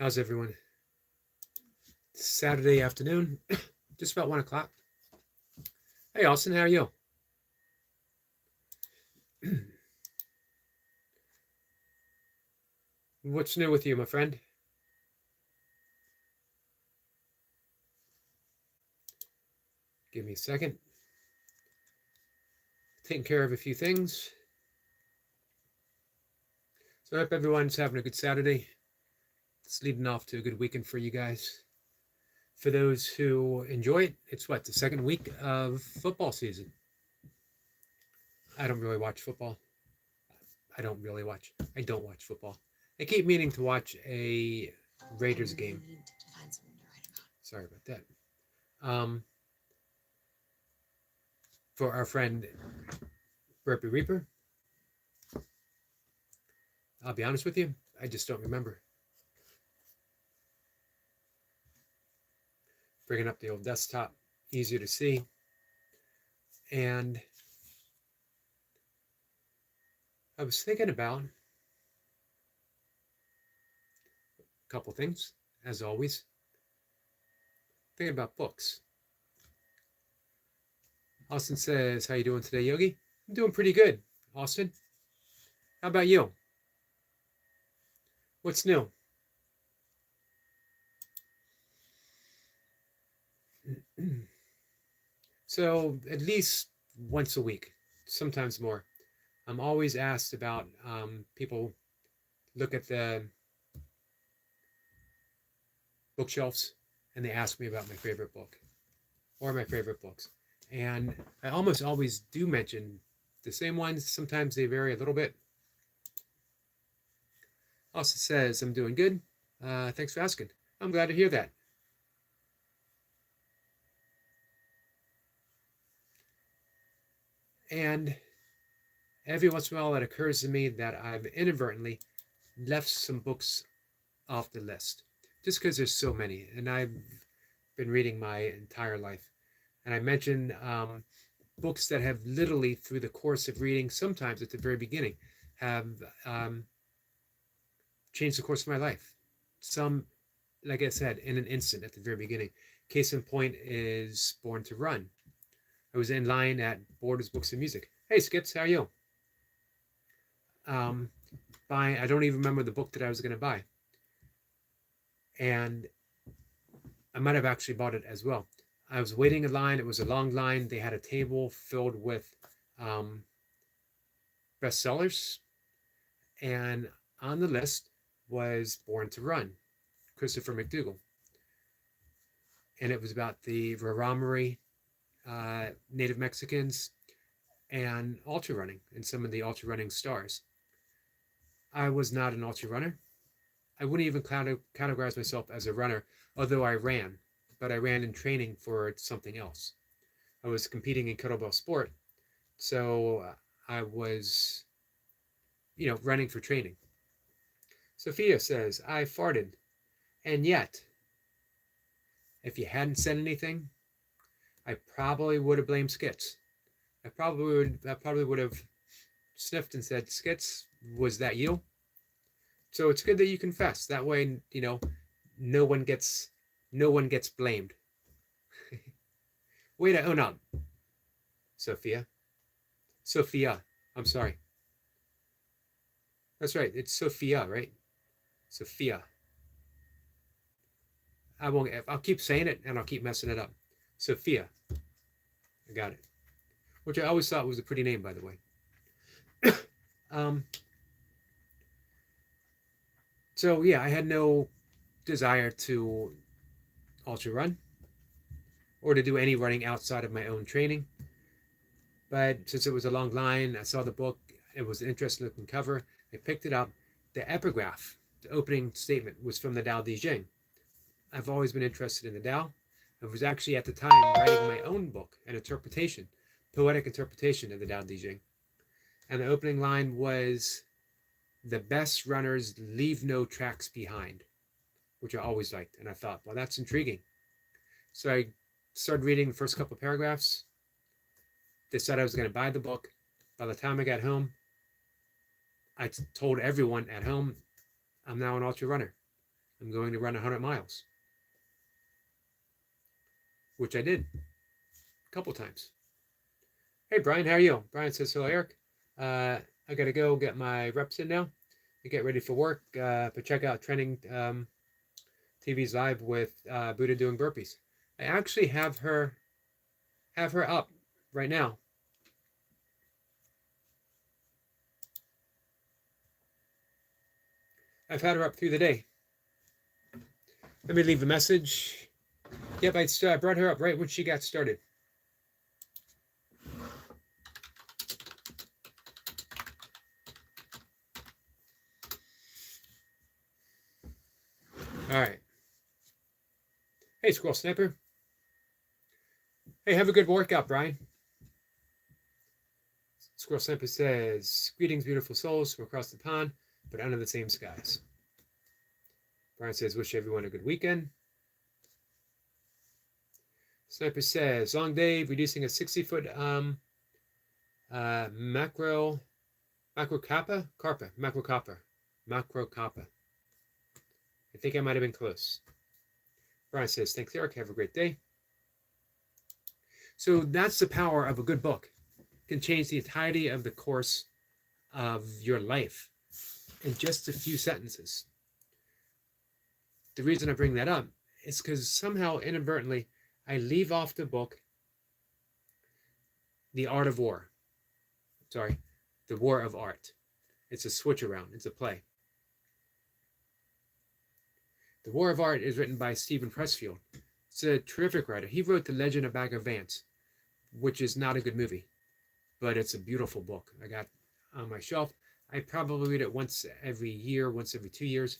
How's everyone? Saturday afternoon, just about 1 o'clock. Hey, Austin, how are you? What's new with you, my friend? Give me a second. Taking care of a few things. So I hope everyone's having a good Saturday. It's leading off to a good weekend for you guys. For those who enjoy it, it's what, the second week of football season. I don't really watch football. I don't watch football. I keep meaning to watch a Raiders game. Sorry about that. Um, for our friend Burpee Reaper, I'll be honest with you, I just don't remember. Bringing up the old desktop, easier to see. And I was thinking about a couple things, as always. Thinking about books. Austin says, how you doing today, Yogi? I'm doing pretty good, Austin. How about you? What's new? So at least once a week, sometimes more. I'm always asked about people look at the bookshelves and they ask me about my favorite book or my favorite books. And I almost always do mention the same ones. Sometimes they vary a little bit. Also says, I'm doing good. Thanks for asking. I'm glad to hear that. And every once in a while, it occurs to me that I've inadvertently left some books off the list just because there's so many. And I've been reading my entire life. And I mentioned books that have literally, through the course of reading, sometimes at the very beginning, have changed the course of my life. Some, like I said, in an instant at the very beginning. Case in point is Born to Run. I was in line at Borders Books and Music. Hey, Skips, how are you? I don't even remember the book that I was going to buy. And I might have actually bought it as well. I was waiting in line. It was a long line. They had a table filled with bestsellers. And on the list was Born to Run, Christopher McDougall. And it was about the Raramuri Native Mexicans and ultra running and some of the ultra running stars. I was not an ultra runner. I wouldn't even categorize myself as a runner, although I ran, but I ran in training for something else. I was competing in kettlebell sport, so I was, running for training. Sophia says, I farted, and yet, if you hadn't said anything, I probably would have blamed Skits. I probably would have sniffed and said, Skits, was that you? So it's good that you confess. That way, no one gets blamed. Wait, oh no, Sophia. Sophia. I'm sorry. That's right. It's Sophia, right? Sophia. I won't. I'll keep saying it and I'll keep messing it up. Sophia. I got it. Which I always thought was a pretty name, by the way. um. So yeah, I had no desire to ultra run or to do any running outside of my own training. But since it was a long line, I saw the book. It was an interesting looking cover. I picked it up. The epigraph, the opening statement, was from the Tao Te Ching. I've always been interested in the Tao. I was actually at the time writing my own book, an interpretation, poetic interpretation of the Tao Te Ching. And the opening line was, the best runners leave no tracks behind, which I always liked. And I thought, well, that's intriguing. So I started reading the first couple of paragraphs, decided I was going to buy the book. By the time I got home, I told everyone at home, I'm now an ultra runner. I'm going to run 100 miles, which I did a couple times. Hey, Brian, how are you? Brian says, hello, Eric. I got to go get my reps in now to get ready for work. But check out Trending TV's live with Buddha doing burpees. I actually have her up right now. I've had her up through the day. Let me leave a message. Yep, I brought her up right when she got started. All right. Hey, Squirrel Sniper. Hey, have a good workout, Brian. Squirrel Sniper says, greetings, beautiful souls from across the pond, but under the same skies. Brian says, wish everyone a good weekend. Sniper says, long day, reducing a 60-foot macro kappa. I think I might have been close. Brian says, thanks, Eric. Have a great day. So that's the power of a good book. It can change the entirety of the course of your life in just a few sentences. The reason I bring that up is because somehow inadvertently I leave off the book The Art of War. Sorry, The War of Art. It's a switch around. It's a play. The War of Art is written by Stephen Pressfield. It's a terrific writer. He wrote The Legend of Bagger Vance, which is not a good movie, but it's a beautiful book. I got on my shelf. I probably read it once every year, once every 2 years.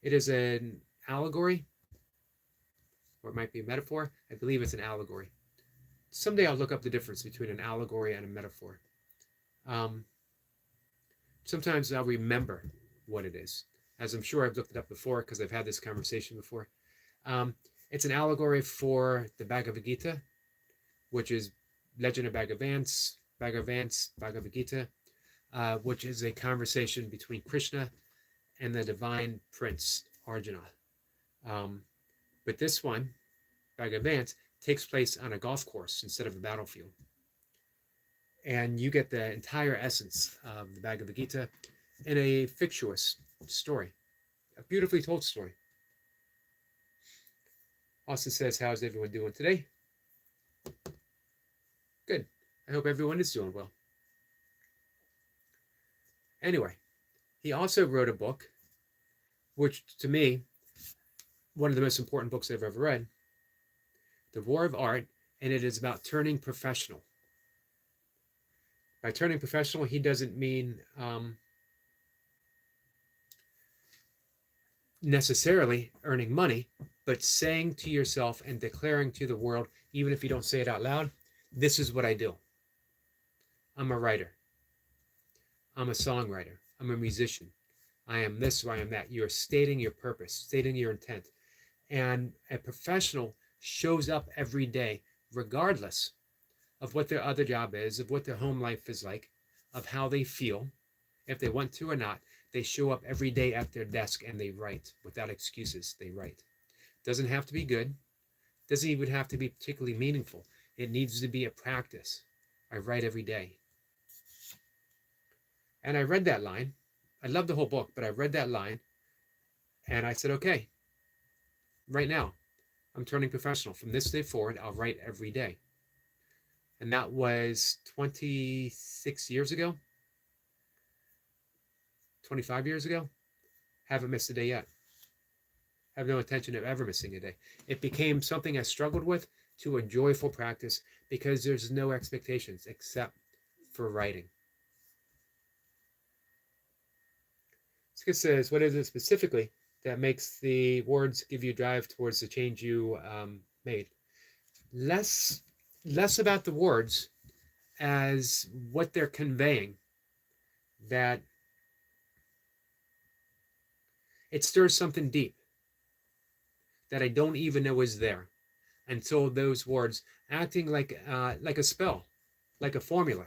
It is an allegory, or it might be a metaphor. I believe it's an allegory. Someday I'll look up the difference between an allegory and a metaphor. Sometimes I'll remember what it is, as I'm sure I've looked it up before because I've had this conversation before. It's an allegory for the Bhagavad Gita, which is Legend of Bagger Vance, Bhagavad Gita, which is a conversation between Krishna and the divine prince, Arjuna. But this one, Bagger Vance, takes place on a golf course instead of a battlefield. And you get the entire essence of the Bhagavad Gita in a fictitious story, a beautifully told story. Austin says, how's everyone doing today? Good. I hope everyone is doing well. Anyway, he also wrote a book, which to me, one of the most important books I've ever read, The War of Art, and it is about turning professional. By turning professional, he doesn't mean necessarily earning money, but saying to yourself and declaring to the world, even if you don't say it out loud, this is what I do. I'm a writer. I'm a songwriter. I'm a musician. I am this or I am that. You're stating your purpose, stating your intent. And a professional shows up every day, regardless of what their other job is, of what their home life is like, of how they feel, if they want to or not. They show up every day at their desk and they write without excuses. They write. Doesn't have to be good. Doesn't even have to be particularly meaningful. It needs to be a practice. I write every day. And I read that line. I love the whole book, but I read that line and I said, okay, right now, I'm turning professional. From this day forward, I'll write every day. And that was 26 years ago. 25 years ago. Haven't missed a day yet. Have no intention of ever missing a day. It became something I struggled with to a joyful practice because there's no expectations except for writing. Skid says, what is it specifically that makes the words give you drive towards the change you made? Less about the words as what they're conveying, that it stirs something deep that I don't even know is there until those words, acting like a spell, like a formula,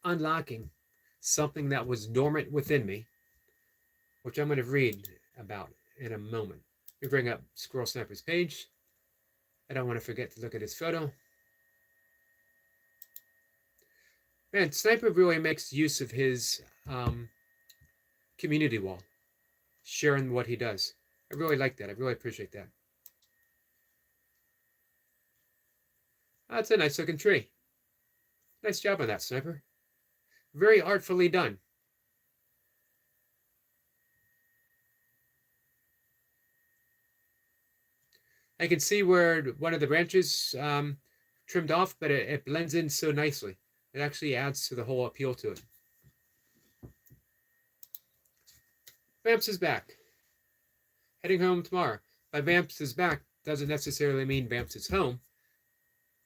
unlocking something that was dormant within me, which I'm going to read about in a moment. We bring up Squirrel Sniper's page. I don't want to forget to look at his photo. Man, Sniper really makes use of his community wall, sharing what he does. I really like that. I really appreciate that. That's a nice looking tree. Nice job on that, Sniper. Very artfully done. I can see where one of the branches trimmed off, but it blends in so nicely. It actually adds to the whole appeal to it. Vamps is back. Heading home tomorrow. By Vamps is back doesn't necessarily mean Vamps is home,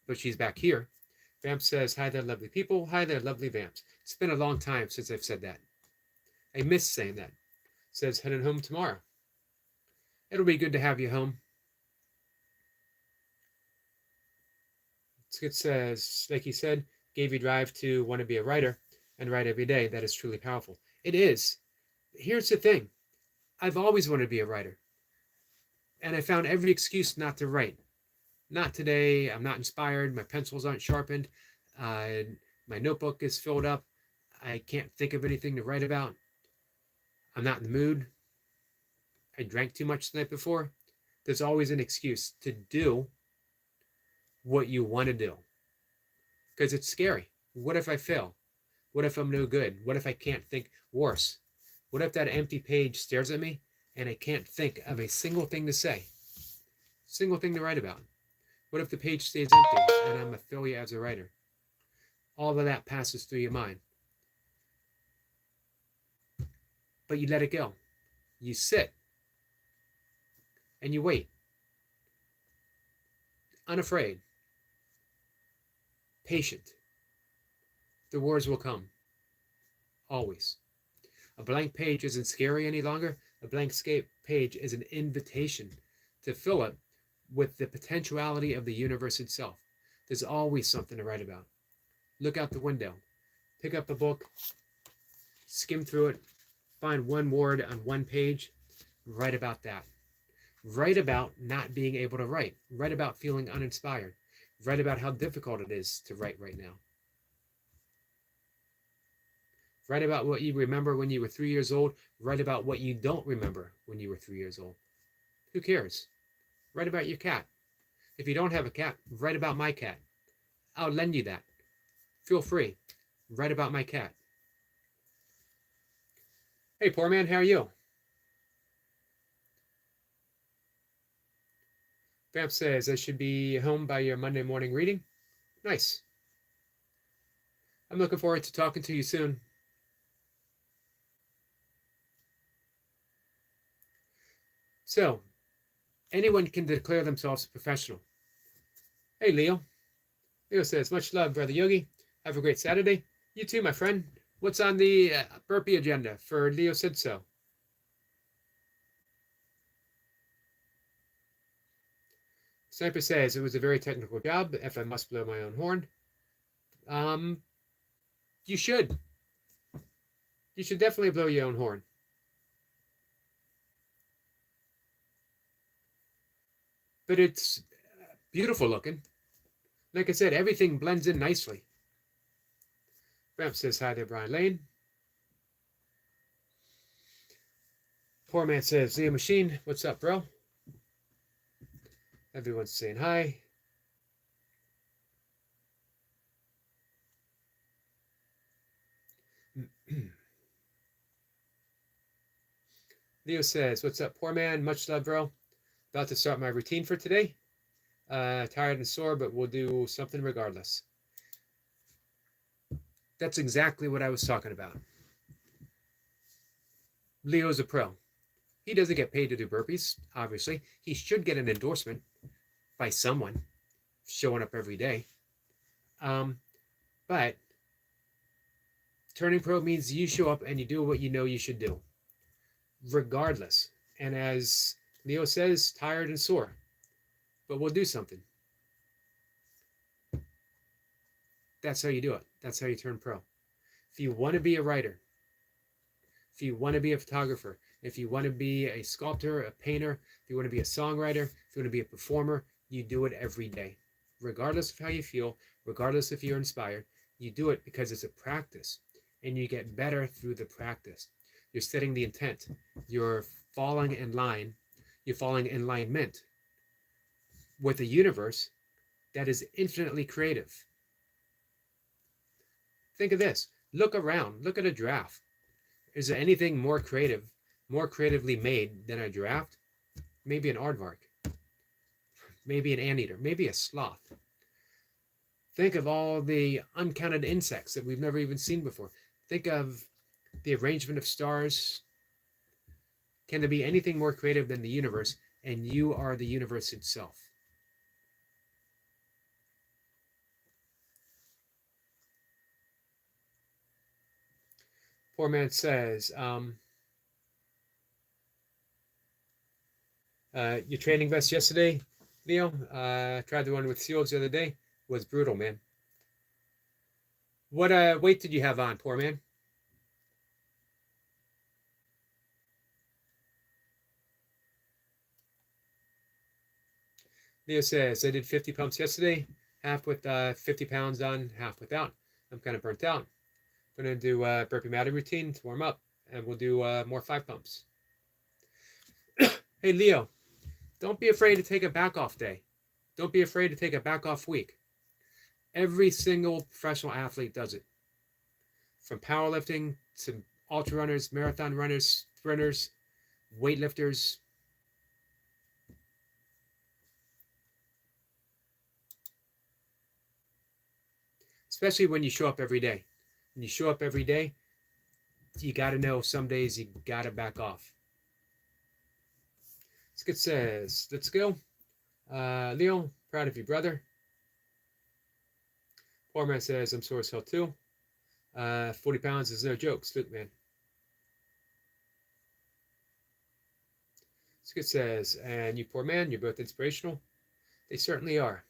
but she's back here. Vamps says, hi there, lovely people. Hi there, lovely Vamps. It's been a long time since I've said that. I miss saying that. Says, heading home tomorrow. It'll be good to have you home. It says, like he said, gave you drive to want to be a writer and write every day. That is truly powerful. It is. Here's the thing. I've always wanted to be a writer. And I found every excuse not to write. Not today. I'm not inspired. My pencils aren't sharpened. My notebook is filled up. I can't think of anything to write about. I'm not in the mood. I drank too much the night before. There's always an excuse to do what you want to do. Because it's scary. What if I fail? What if I'm no good? What if I can't think? Worse, what if that empty page stares at me and I can't think of a single thing to say? Single thing to write about? What if the page stays empty and I'm a failure as a writer? All of that passes through your mind. But you let it go. You sit and you wait. Unafraid. Patient. The words will come. Always. A blank page isn't scary any longer. A blank page is an invitation to fill it with the potentiality of the universe itself. There's always something to write about. Look out the window. Pick up a book. Skim through it. Find one word on one page. Write about that. Write about not being able to write. Write about feeling uninspired. Write about how difficult it is to write right now. Write about what you remember when you were 3 years old. Write about what you don't remember when you were 3 years old. Who cares? Write about your cat. If you don't have a cat, write about my cat. I'll lend you that. Feel free. Write about my cat. Hey, poor man, how are you? Vamp says, I should be home by your Monday morning reading. Nice. I'm looking forward to talking to you soon. So, anyone can declare themselves a professional. Hey, Leo. Leo says, much love, Brother Yogi. Have a great Saturday. You too, my friend. What's on the burpee agenda for Leo Said So? Sniper says, it was a very technical job, if I must blow my own horn. You should. You should definitely blow your own horn. But it's beautiful looking. Like I said, everything blends in nicely. Vamp says, hi there, Brian Lane. Poor man says, Leo Machine, what's up, bro? Everyone's saying hi. Leo says, what's up, poor man? Much love, bro. About to start my routine for today. Tired and sore, but we'll do something regardless. That's exactly what I was talking about. Leo's a pro. He doesn't get paid to do burpees, obviously. He should get an endorsement by someone showing up every day. But turning pro means you show up and you do what you know you should do, regardless. And as Leo says, tired and sore, but we'll do something. That's how you do it. That's how you turn pro. If you want to be a writer, if you want to be a photographer, If you want to be a sculptor, a painter, if you want to be a songwriter, if you want to be a performer, you do it every day. Regardless of how you feel, regardless if you're inspired, you do it because it's a practice and you get better through the practice. You're setting the intent. You're falling in line. You're falling in alignment with a universe that is infinitely creative. Think of this. Look around. Look at a giraffe. Is there anything more creative, more creatively made than a giraffe? Maybe an aardvark. Maybe an anteater. Maybe a sloth. Think of all the uncounted insects that we've never even seen before. Think of the arrangement of stars. Can there be anything more creative than the universe? And you are the universe itself. Poor man says, your training vest yesterday, Leo, tried the one with seals the other day, was brutal, man. What weight did you have on, poor man? Leo says, I did 50 pumps yesterday, half with 50 pounds on, half without. I'm kind of burnt out. I'm going to do a burpee mountain routine to warm up, and we'll do more 5 pumps. Hey, Leo, don't be afraid to take a back off day. Don't be afraid to take a back off week. Every single professional athlete does it. From powerlifting to ultra runners, marathon runners, sprinters, weightlifters. Especially when you show up every day. When you show up every day, you got to know some days you got to back off. Skid says, let's go. Leo, proud of you, brother. Poor man says, I'm sore as hell too. 40 pounds is no joke. Salute, man. Skid says, and you poor man, you're both inspirational. They certainly are.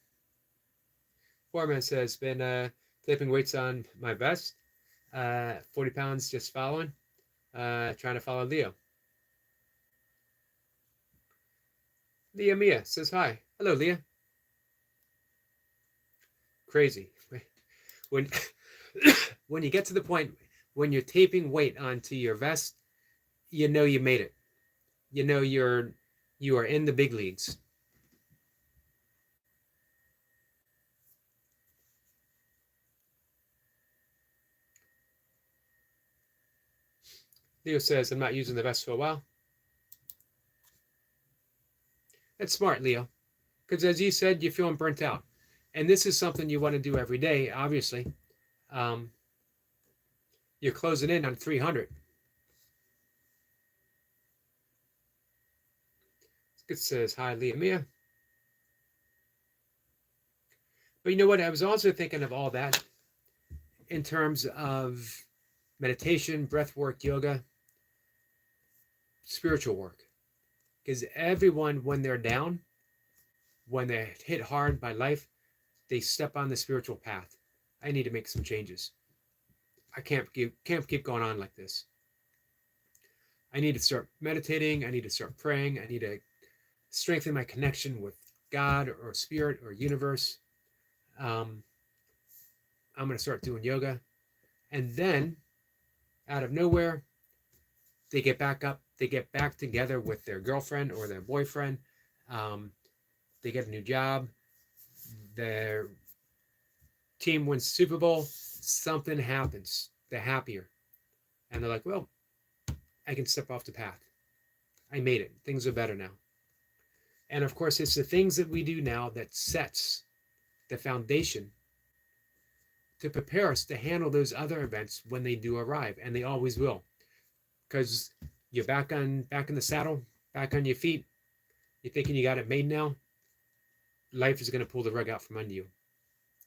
Poor man says, been taping weights on my vest. 40 pounds just following. Trying to follow Leo. Leah Mia says hi. Hello, Leah. Crazy. When when you get to the point when you're taping weight onto your vest, you know you made it. You know you are in the big leagues. Leo says, I'm not using the vest for a while. That's smart, Leo. Because as you said, you're feeling burnt out. And this is something you want to do every day, obviously. You're closing in on 300. It says, hi, Leah Mia. But you know what? I was also thinking of all that in terms of meditation, breath work, yoga, spiritual work. Because everyone, when they're down, when they're hit hard by life, they step on the spiritual path. I need to make some changes. I can't keep going on like this. I need to start meditating. I need to start praying. I need to strengthen my connection with God or spirit or universe. I'm going to start doing yoga. And then, out of nowhere, they get back up. They get back together with their girlfriend or their boyfriend. They get a new job. Their team wins the Super Bowl. Something happens. They're happier. And they're like, well, I can step off the path. I made it. Things are better now. And of course, it's the things that we do now that sets the foundation to prepare us to handle those other events when they do arrive, and they always will. Because you're back in the saddle, back on your feet. You're thinking you got it made now. Life is going to pull the rug out from under you,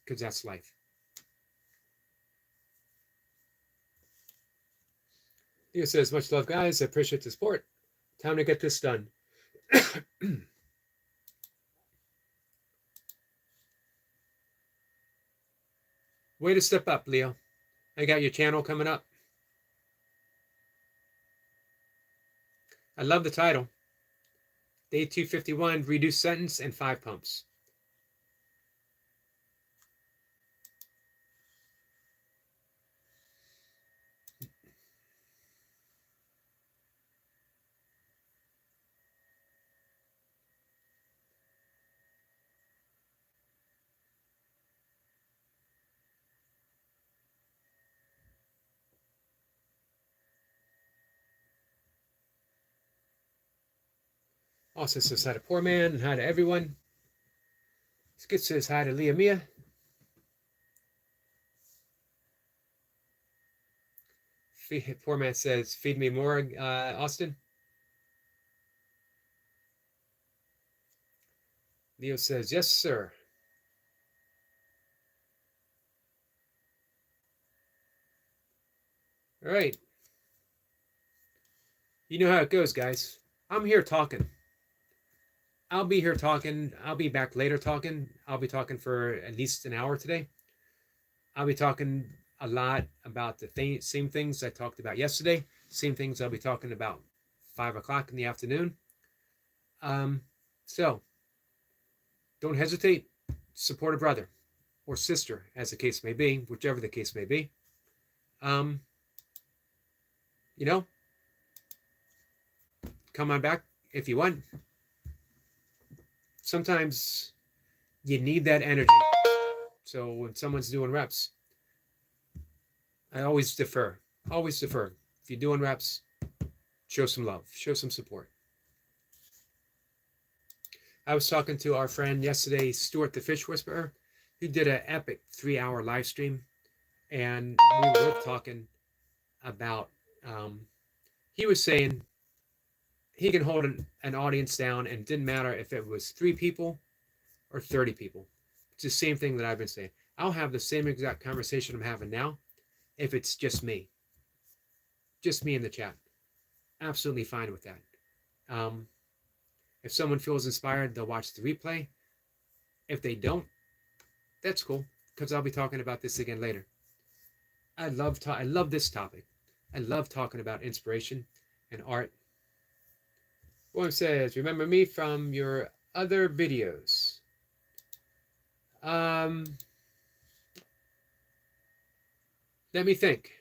because that's life. Leo says, much love, guys. I appreciate the support. Time to get this done. Way to step up, Leo. I got your channel coming up. I love the title. Day 251, reduced sentence and 5 pumps. Also says hi to Poor Man and hi to everyone. Skit says hi to Leah Mia. Poor Man says, feed me more, Austin. Leo says, yes, sir. All right. You know how it goes, guys. I'm here talking. I'll be here talking. I'll be back later talking. I'll be talking for at least an hour today. I'll be talking a lot about the same things I talked about yesterday. Same things I'll be talking about 5 o'clock in the afternoon. So don't hesitate. Support a brother or sister, as the case may be, whichever the case may be. You know, come on back if you want. Sometimes you need that energy. So when someone's doing reps, I always defer. Always defer. If you're doing reps, show some love, show some support. I was talking to our friend yesterday, Stuart the Fish Whisperer, who did an epic 3-hour live stream. And we were talking about, he was saying he can hold an audience down, and it didn't matter if it was 3 people or 30 people. It's the same thing that I've been saying. I'll have the same exact conversation I'm having now if it's just me in the chat. Absolutely fine with that. If someone feels inspired, they'll watch the replay. If they don't, that's cool, because I'll be talking about this again later. I love this topic. I love talking about inspiration and art. One says, remember me from your other videos. Let me think.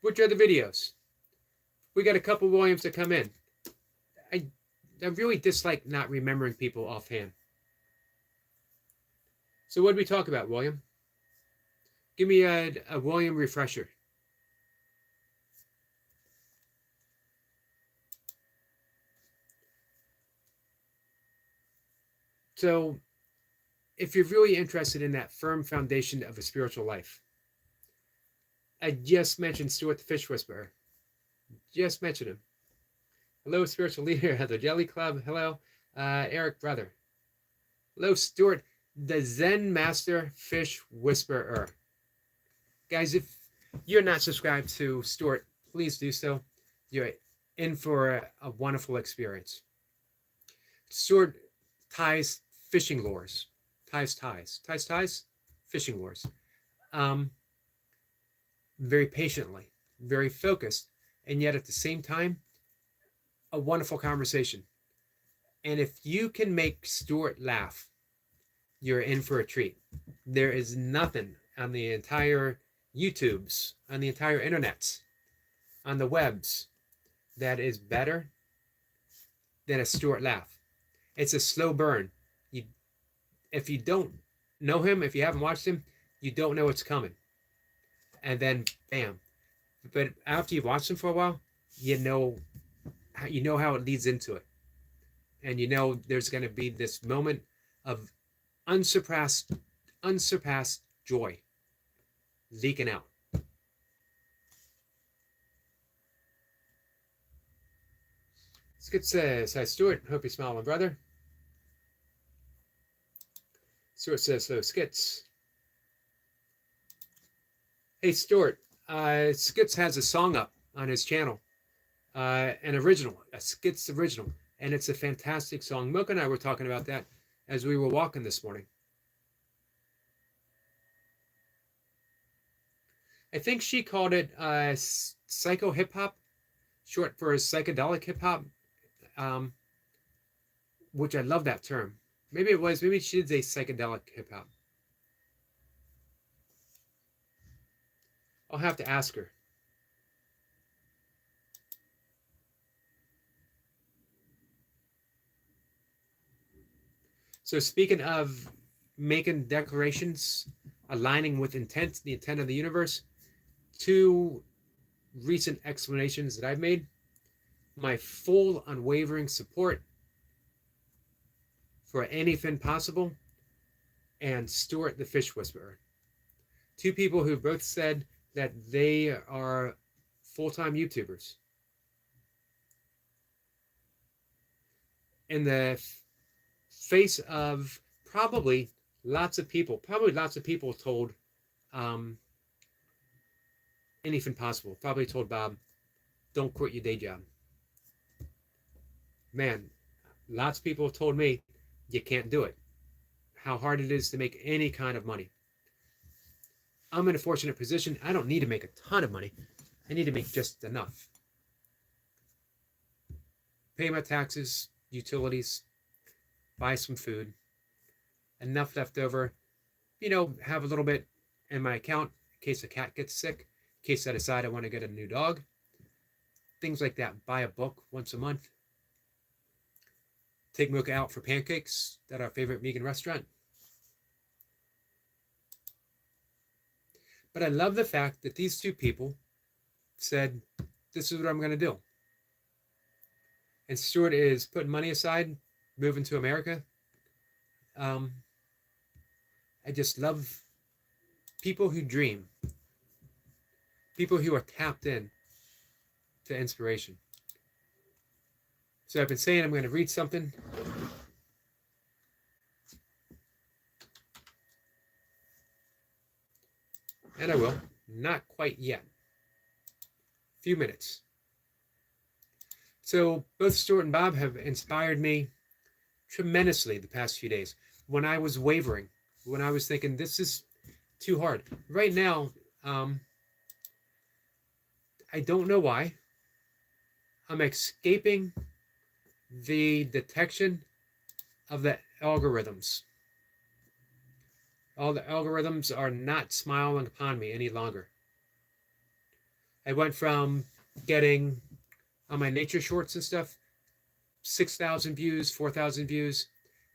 Which other videos? We got a couple Williams to come in. I really dislike not remembering people offhand. So what did we talk about, William? Give me a William refresher. So if you're really interested in that firm foundation of a spiritual life, I just mentioned Stuart the Fish Whisperer. Just mentioned him. Hello, spiritual leader of the Jelly Club. Hello, Eric Brother. Hello, Stuart, the Zen Master Fish Whisperer. Guys, if you're not subscribed to Stuart, please do so. You're in for a wonderful experience. Stuart ties fishing lures. Ties fishing lures. Very patiently, very focused, and yet at the same time, a wonderful conversation. And if you can make Stuart laugh, you're in for a treat. There is nothing on the entire YouTubes, on the entire internets, on the webs, that is better than a Stuart laugh. It's a slow burn. If you don't know him, if you haven't watched him, you don't know it's coming. And then, bam. But after you've watched him for a while, you know how it leads into it. And you know there's going to be this moment of unsurpassed joy leaking out. Skit says, hi, Stuart. Hope you're smiling, brother. Stuart says, hello, Skits. Hey, Stuart. Skits has a song up on his channel, an original, a Skits original, and it's a fantastic song. Milk and I were talking about that as we were walking this morning. I think she called it psycho hip hop, short for psychedelic hip hop, um, which I love that term. Maybe it was. Maybe she did say psychedelic hip hop. I'll have to ask her. So speaking of making declarations, aligning with intent, the intent of the universe, two recent explanations that I've made. My full unwavering support for anything possible, and Stuart the Fish Whisperer. Two people who both said that they are full-time YouTubers. In the face of probably lots of people told um, anything possible. Probably told Bob, don't quit your day job. Man, lots of people told me you can't do it. How hard it is to make any kind of money. I'm in a fortunate position. I don't need to make a ton of money. I need to make just enough. Pay my taxes, utilities, buy some food, enough left over, have a little bit in my account in case a cat gets sick, in case I decide I want to get a new dog, things like that. Buy a book once a month. Take Mocha out for pancakes at our favorite vegan restaurant. But I love the fact that these two people said, this is what I'm going to do. And Stuart is putting money aside, moving to America. I just love people who dream, people who are tapped in to inspiration. So I've been saying I'm going to read something. And I will. Not quite yet. A few minutes. So both Stuart and Bob have inspired me tremendously the past few days. When I was wavering, when I was thinking this is too hard. Right now, I don't know why. I'm escaping the detection of the algorithms. All the algorithms are not smiling upon me any longer. I went from getting on my nature shorts and stuff 6,000 views, 4,000 views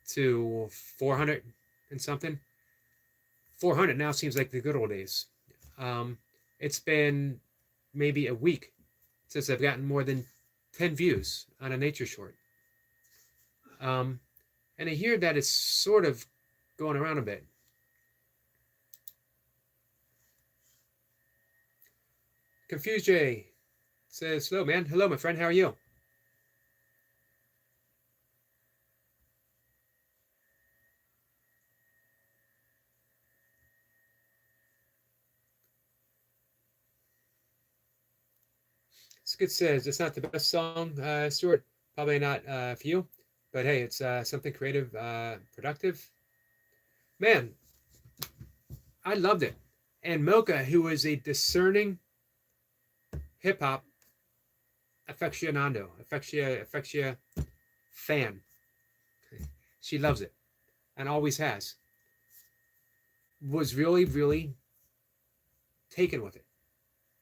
to 400 and something. 400 now seems like the good old days. It's been maybe a week since I've gotten more than 10 views on a nature short. And I hear that it's sort of going around a bit. Confused J says, hello, man. Hello, my friend. How are you? Skid says, it's not the best song, Stuart. Probably not for you. But hey, it's something creative, productive. Man, I loved it. And Mocha, who is a discerning hip-hop affectia fan. She loves it and always has. Was really, really taken with it.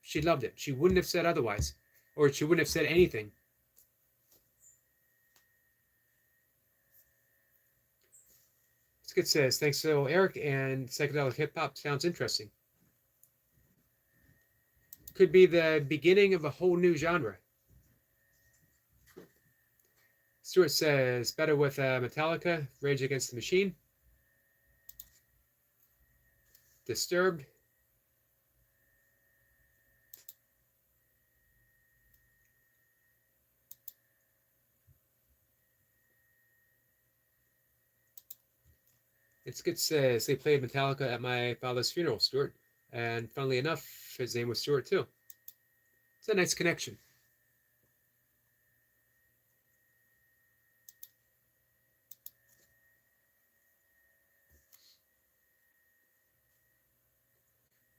She loved it. She wouldn't have said otherwise, or she wouldn't have said anything. Skid says, thanks so Eric, and psychedelic hip hop sounds interesting. Could be the beginning of a whole new genre. Stuart says, better with Metallica, Rage Against the Machine. Disturbed. It's good says, they played Metallica at my father's funeral, Stuart. And funnily enough, his name was Stuart too. It's a nice connection.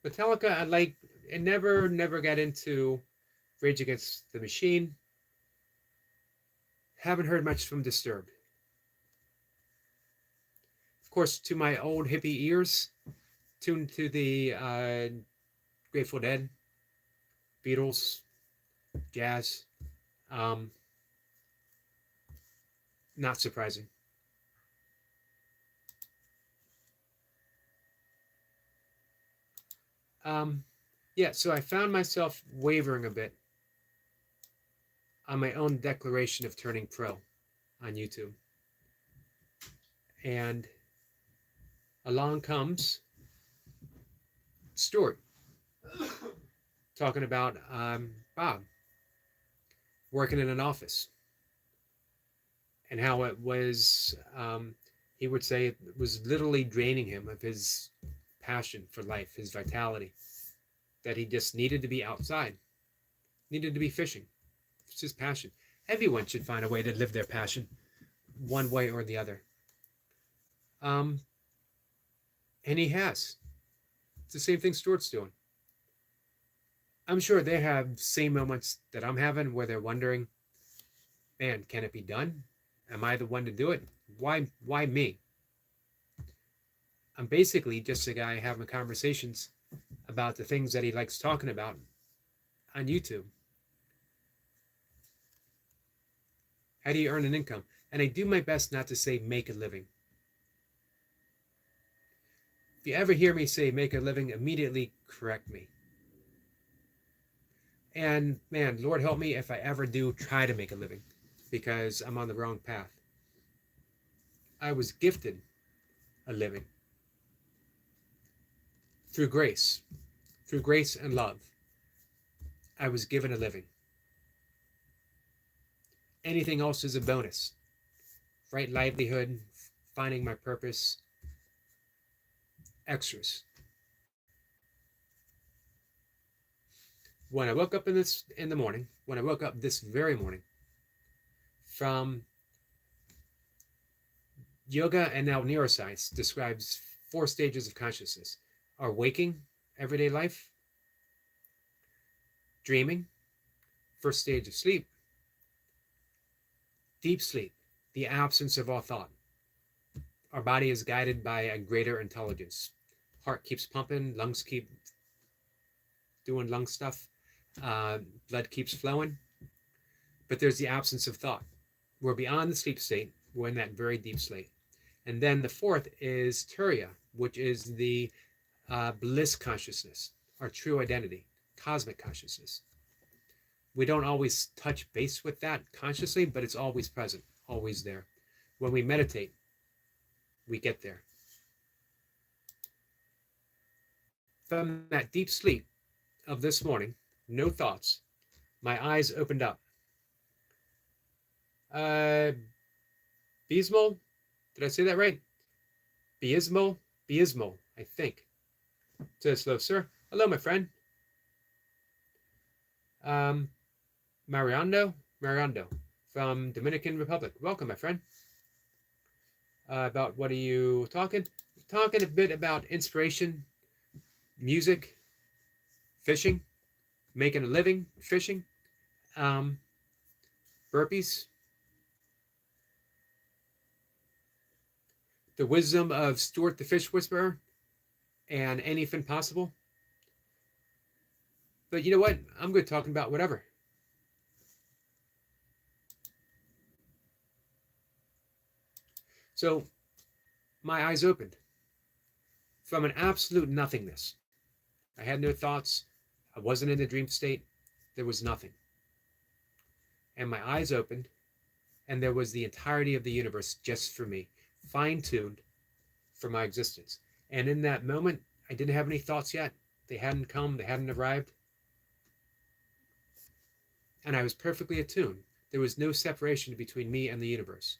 Metallica, I like and never got into Rage Against the Machine. Haven't heard much from Disturbed. Of course, to my old hippie ears, tuned to the Grateful Dead, Beatles, jazz. Um, Not surprising. Um, yeah, so I found myself wavering a bit on my own declaration of turning pro on YouTube. And along comes Stuart talking about Bob working in an office and how it was, he would say it was literally draining him of his passion for life, his vitality, that he just needed to be outside, needed to be fishing. It's his passion. Everyone should find a way to live their passion, one way or the other. And he has. It's the same thing Stuart's doing. I'm sure they have same moments that I'm having where they're wondering, man, can it be done? Am I the one to do it? Why me? I'm basically just a guy having conversations about the things that he likes talking about on YouTube. How do you earn an income? And I do my best not to say make a living. If you ever hear me say make a living, immediately correct me. And man, Lord help me if I ever do try to make a living, because I'm on the wrong path. I was gifted a living through grace and love. I was given a living. Anything else is a bonus. Right livelihood, finding my purpose, extras. When I woke up in the morning, when I woke up this very morning, from yoga and now neuroscience describes 4 stages of consciousness: our waking, everyday life, dreaming, first stage of sleep, deep sleep, the absence of all thought. Our body is guided by a greater intelligence. Heart keeps pumping, lungs keep doing lung stuff, blood keeps flowing, but there's the absence of thought. We're beyond the sleep state. We're in that very deep sleep. And then the 4th is Turiya, which is the bliss consciousness, our true identity, cosmic consciousness. We don't always touch base with that consciously, but it's always present, always there. When we meditate, we get there. From that deep sleep of this morning, no thoughts, my eyes opened up. Bismol, did I say that right? Biismo, I think. Says hello, sir. Hello, my friend. Mariano from Dominican Republic. Welcome, my friend. About what are you talking? Talking a bit about inspiration, music, fishing, making a living fishing, burpees, the wisdom of Stuart the Fish Whisperer, and anything possible. But you know what? I'm good talking about whatever. So my eyes opened from an absolute nothingness. I had no thoughts. I wasn't in the dream state. There was nothing. And my eyes opened, and there was the entirety of the universe just for me, fine-tuned for my existence. And in that moment, I didn't have any thoughts yet. They hadn't come. They hadn't arrived. And I was perfectly attuned. There was no separation between me and the universe.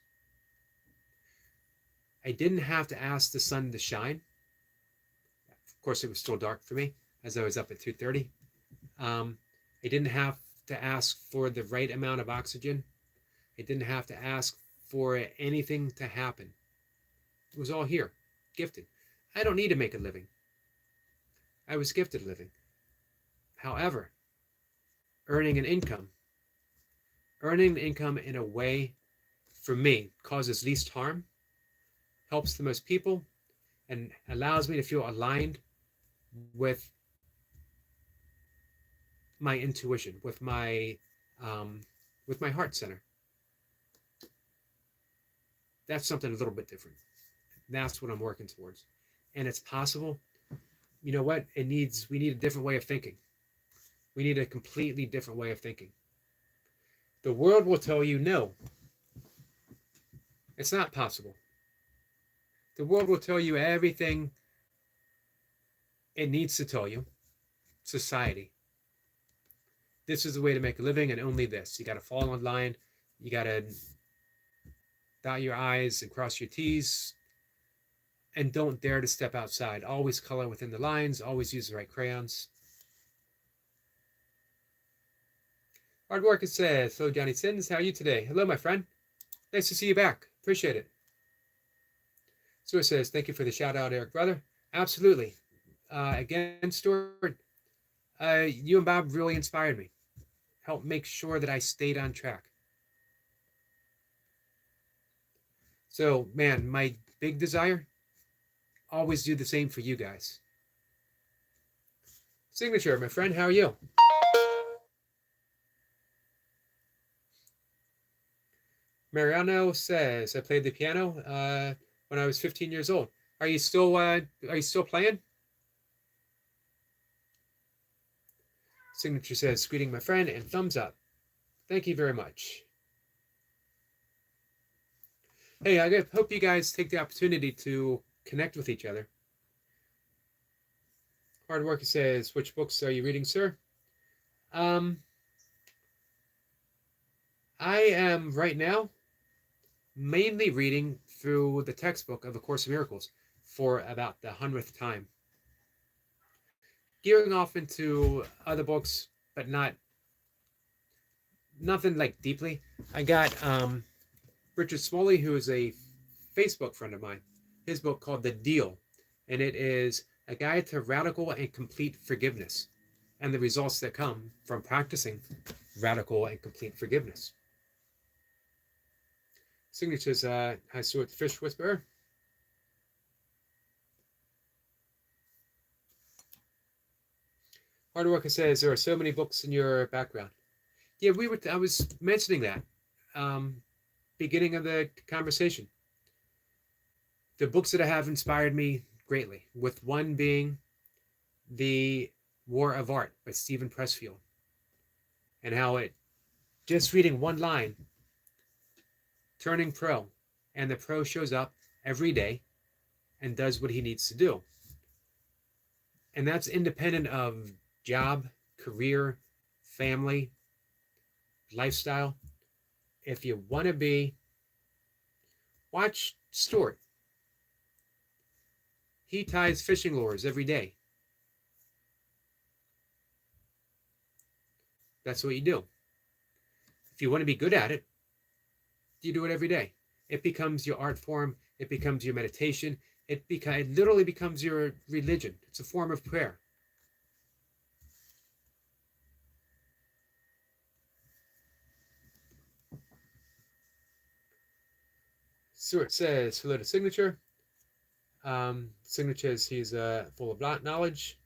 I didn't have to ask the sun to shine. Of course, it was still dark for me as I was up at 2:30. I didn't have to ask for the right amount of oxygen. I didn't have to ask for anything to happen. It was all here, gifted. I don't need to make a living. I was gifted a living. However, earning an income, earning income in a way, for me, causes least harm, helps the most people, and allows me to feel aligned with my intuition, um, with my heart center. That's something a little bit different. That's what I'm working towards, and it's possible. You know what? We need a different way of thinking. We need a completely different way of thinking. The world will tell you no, it's not possible. The world will tell you everything it needs to tell you. Society. This is the way to make a living, and only this. You got to fall in line. You got to dot your I's and cross your T's, and don't dare to step outside. Always color within the lines. Always use the right crayons. Hard work, it says. Hello, Johnny Sins. How are you today? Hello, my friend. Nice to see you back. Appreciate it. Stuart says, thank you for the shout out, Eric, brother. Absolutely. Again, Stuart, you and Bob really inspired me. Helped make sure that I stayed on track. So, man, my big desire, always do the same for you guys. Signature, my friend, how are you? Mariano says, I played the piano when I was 15 years old. Are you still playing? Signature says, greeting my friend, and thumbs up. Thank you very much. Hey, I hope you guys take the opportunity to connect with each other. Hard Worker says, which books are you reading, sir? I am right now mainly reading through the textbook of A Course in Miracles for about the 100th time. Gearing off into other books, but nothing like deeply. I got Richard Smalley, who is a Facebook friend of mine, his book called The Deal, and it is a guide to radical and complete forgiveness and the results that come from practicing radical and complete forgiveness. Signatures, hi Stuart, Fish Whisperer. Hard Worker says there are so many books in your background. Yeah, I was mentioning that beginning of the conversation. The books that have inspired me greatly, with one being The War of Art by Steven Pressfield, and how just reading one line, turning pro, and the pro shows up every day and does what he needs to do. And that's independent of job, career, family, lifestyle. If you want to watch Stuart. He ties fishing lures every day. That's what you do. If you want to be good at it, you do it every day. It becomes your art form. It becomes your meditation. It literally becomes your religion. It's a form of prayer. Stuart says, hello to Signature. Signature says he's full of knowledge.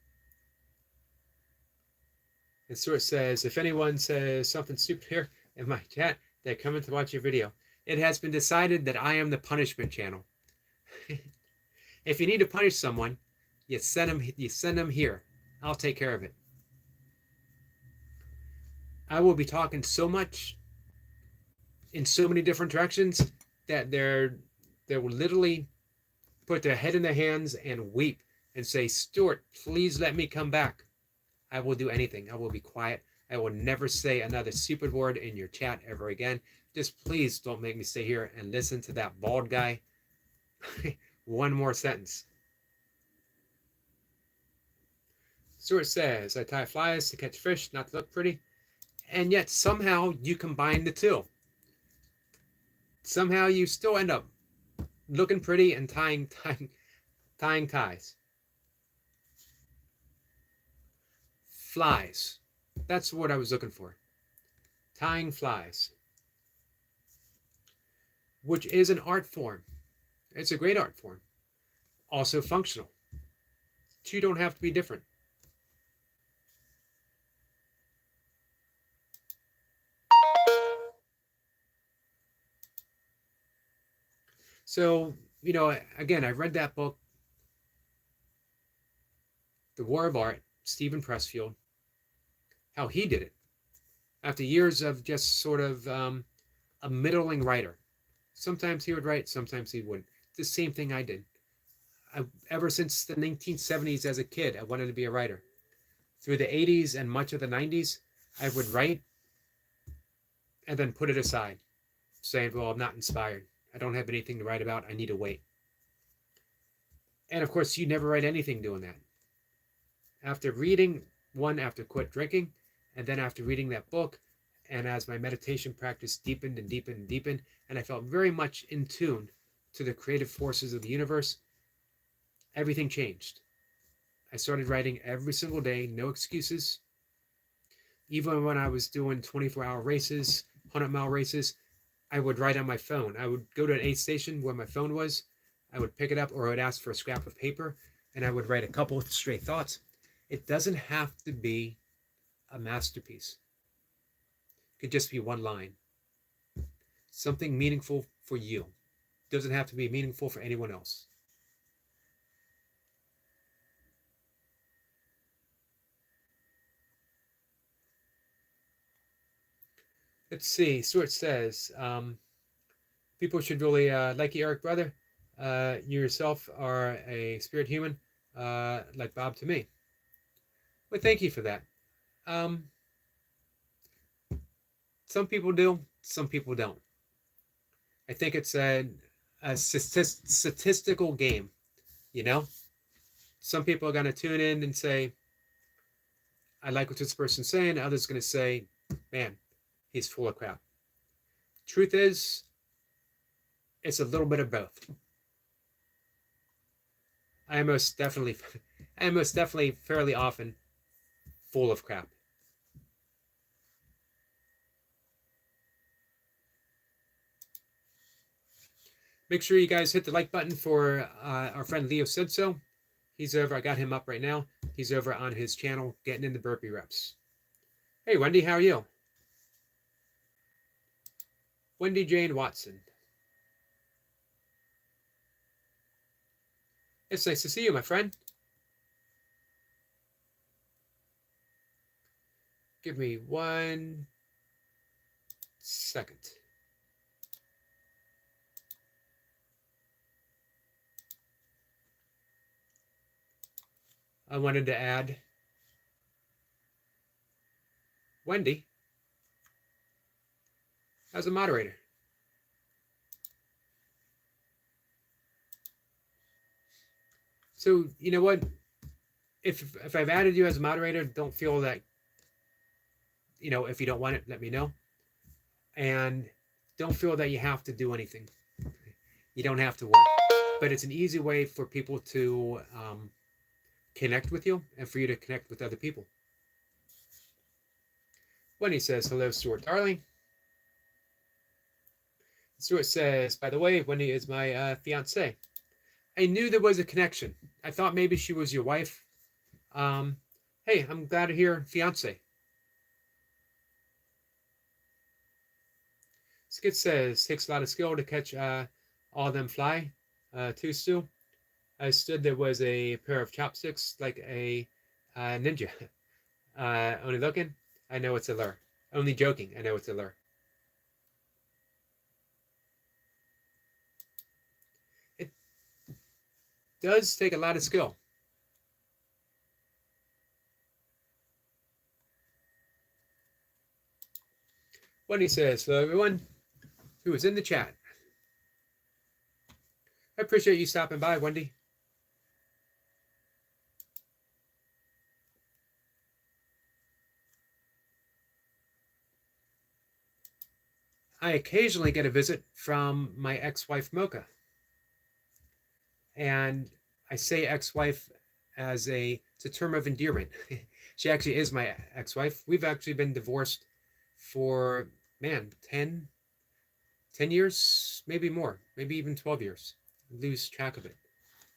And Stuart says, if anyone says something stupid here in my chat, they're coming to watch your video. It has been decided that I am the punishment channel. If you need to punish someone, you send them here. I'll take care of it. I will be talking so much in so many different directions that they will literally put their head in their hands and weep and say, Stuart, please let me come back. I will do anything. I will be quiet. I will never say another stupid word in your chat ever again. Just please don't make me stay here and listen to that bald guy. One more sentence. Stuart says, I tie flies to catch fish, not to look pretty. And yet somehow you combine the two. Somehow you still end up looking pretty and tying ties. flies. That's what I was looking for. Tying flies, which is an art form. It's a great art form. Also functional. Two don't have to be different. So, again, I read that book, The War of Art, Steven Pressfield, how he did it. After years of just sort of a middling writer. Sometimes he would write, sometimes he wouldn't. The same thing I did. Ever since the 1970s as a kid, I wanted to be a writer. Through the 80s and much of the 90s, I would write and then put it aside, saying, well, I'm not inspired. I don't have anything to write about. I need to wait. And of course, you never write anything doing that. After reading after quit drinking, and then after reading that book, and as my meditation practice deepened and deepened and deepened, and I felt very much in tune to the creative forces of the universe, everything changed. I started writing every single day, no excuses. Even when I was doing 24-hour races, 100-mile races, I would write on my phone. I would go to an aid station where my phone was. I would pick it up, or I would ask for a scrap of paper, and I would write a couple of straight thoughts. It doesn't have to be a masterpiece. It could just be one line. Something meaningful for you. It doesn't have to be meaningful for anyone else. Let's see. Stuart says, people should really like you, Eric, brother. You yourself are a spirit human, like Bob to me. Well, thank you for that. Some people do, some people don't. I think it's a statistical game, Some people are going to tune in and say, I like what this person's saying. Others are going to say, man, he's full of crap. Truth is, it's a little bit of both. I am most definitely fairly often full of crap. Make sure you guys hit the like button for our friend Leo Said So. He's over, I got him up right now. He's over on his channel, getting in the burpee reps. Hey, Wendy, how are you? Wendy Jane Watson. It's nice to see you, my friend. Give me 1 second. I wanted to add Wendy as a moderator. So, you know what? If I've added you as a moderator, don't feel that, if you don't want it, let me know. And don't feel that you have to do anything. You don't have to work. But it's an easy way for people to connect with you and for you to connect with other people. Wendy says, hello, Stuart darling. Stuart says, by the way, Wendy is my fiance. I knew there was a connection. I thought maybe she was your wife. Hey, I'm glad to hear fiance. Skid says, takes a lot of skill to catch all them fly. Too, Stu. I stood there was a pair of chopsticks like a ninja. Only looking, I know it's a lure. Only joking, I know it's a lure. It does take a lot of skill. Wendy says, hello everyone who is in the chat. I appreciate you stopping by, Wendy. I occasionally get a visit from my ex-wife, Mocha. And I say ex-wife it's a term of endearment. She actually is my ex-wife. We've actually been divorced for, man, 10 years, maybe more, maybe even 12 years. I lose track of it.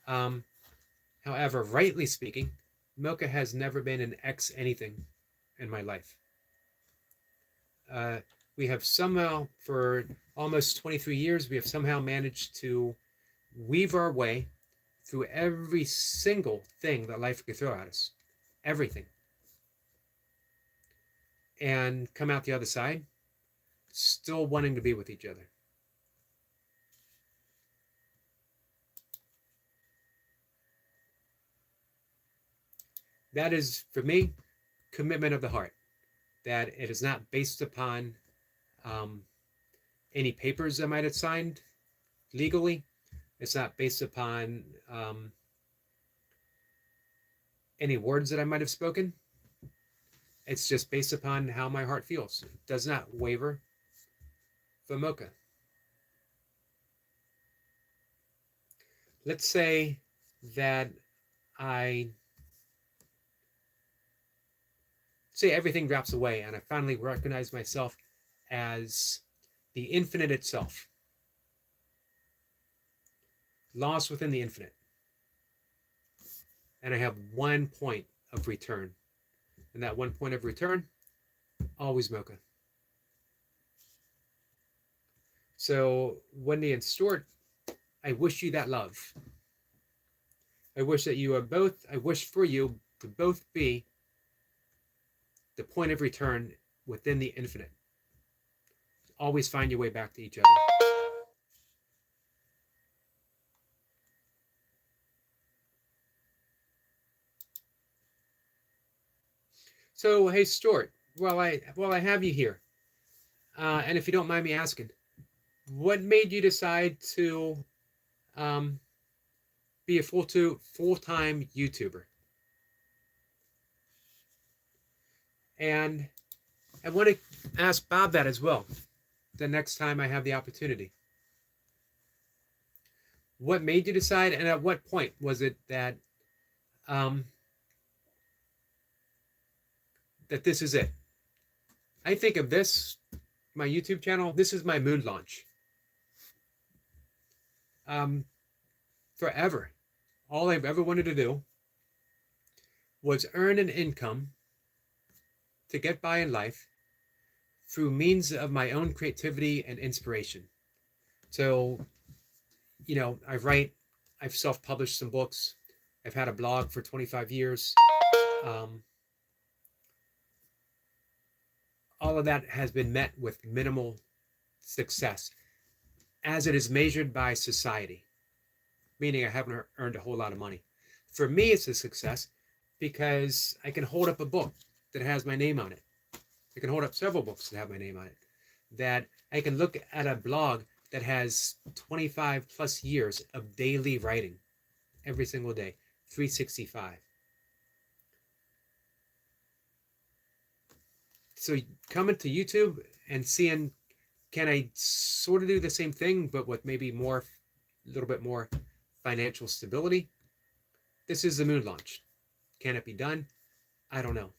Um, However, rightly speaking, Mocha has never been an ex anything in my life. Uh, we have somehow, for almost 23 years, we have somehow managed to weave our way through every single thing that life could throw at us. Everything. And come out the other side still wanting to be with each other. That is, for me, commitment of the heart. That it is not based upon any papers I might have signed legally. It's not based upon any words that I might have spoken. It's just based upon how my heart feels. It does not waver for Mocha. Let's say that I say everything drops away and I finally recognize myself as the infinite itself, lost within the infinite. And I have one point of return. And that one point of return, always Mocha. So, Wendy and Stuart, I wish you that love. I wish that you are both, I wish for you to both be the point of return within the infinite. Always find your way back to each other. So, hey, Stuart, while I have you here, and if you don't mind me asking, what made you decide to be a full-time YouTuber? And I want to ask Bob that as well, the next time I have the opportunity. What made you decide, and at what point was it that that this is it? I think of this, my YouTube channel, this is my moon launch. Forever, all I've ever wanted to do was earn an income to get by in life through means of my own creativity and inspiration. So, you know, I've self-published some books. I've had a blog for 25 years. All of that has been met with minimal success as it is measured by society, meaning I haven't earned a whole lot of money. For me, it's a success because I can hold up a book that has my name on it. I can hold up several books that have my name on it. That I can look at a blog that has 25 plus years of daily writing every single day, 365. So coming to YouTube and seeing, can I sort of do the same thing, but with maybe a little bit more financial stability? This is the moon launch. Can it be done? I don't know,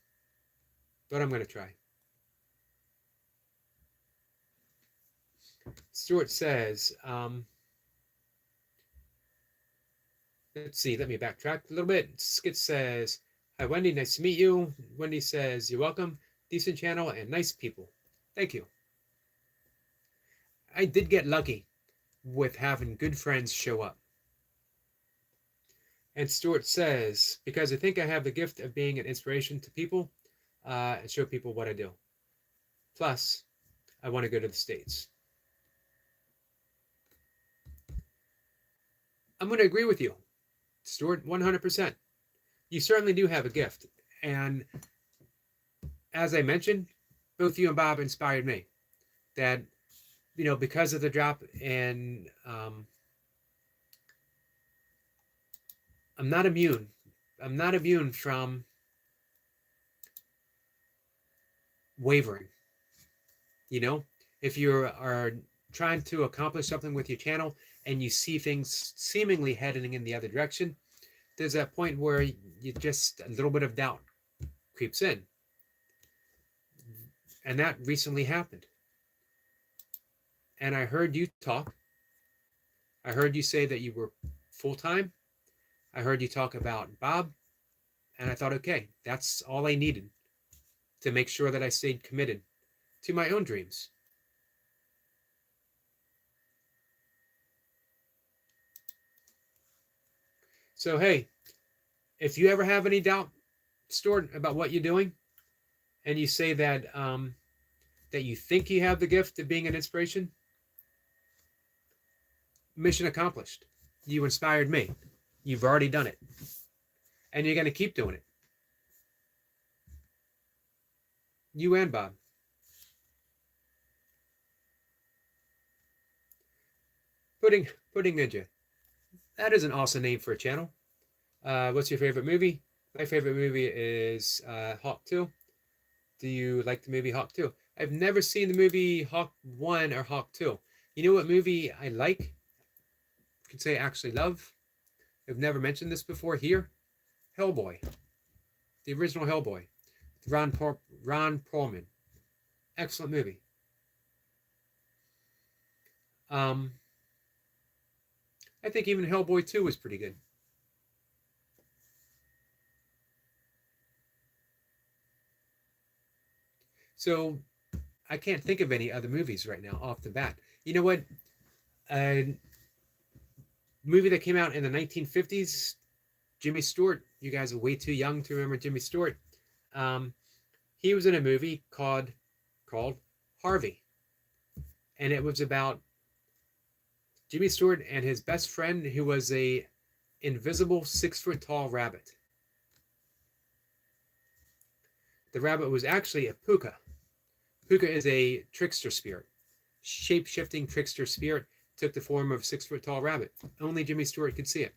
but I'm going to try. Stuart says, let's see, let me backtrack a little bit. Skit says, hi, Wendy, nice to meet you. Wendy says, you're welcome. Decent channel and nice people. Thank you. I did get lucky with having good friends show up. And Stuart says, because I think I have the gift of being an inspiration to people and show people what I do. Plus, I want to go to the States. I'm going to agree with you, Stuart, 100%. You certainly do have a gift. And as I mentioned, both you and Bob inspired me. That, you know, because of the drop in, I'm not immune. I'm not immune from wavering. You know, if you are trying to accomplish something with your channel and you see things seemingly heading in the other direction, there's that point where you just a little bit of doubt creeps in. And that recently happened. And I heard you talk. I heard you say that you were full time. I heard you talk about Bob. And I thought, okay, that's all I needed to make sure that I stayed committed to my own dreams. So, hey, if you ever have any doubt, Stuart, about what you're doing, and you say that that you think you have the gift of being an inspiration, mission accomplished. You inspired me. You've already done it. And you're going to keep doing it. You and Bob. Pudding Ninja. That is an awesome name for a channel. What's your favorite movie? My favorite movie is Hawk 2. Do you like the movie Hawk 2? I've never seen the movie Hawk 1 or Hawk 2. You know what movie I like? I could say I actually love. I've never mentioned this before here. Hellboy. The original Hellboy. Ron Perlman. Excellent movie. I think even Hellboy 2 was pretty good. So I can't think of any other movies right now off the bat. You know what? A movie that came out in the 1950s, Jimmy Stewart. You guys are way too young to remember Jimmy Stewart. He was in a movie called Harvey. And it was about Jimmy Stewart and his best friend, who was a invisible 6-foot-tall rabbit. The rabbit was actually a puka. Puka is a trickster spirit. Shape-shifting trickster spirit, took the form of a 6-foot-tall rabbit. Only Jimmy Stewart could see it.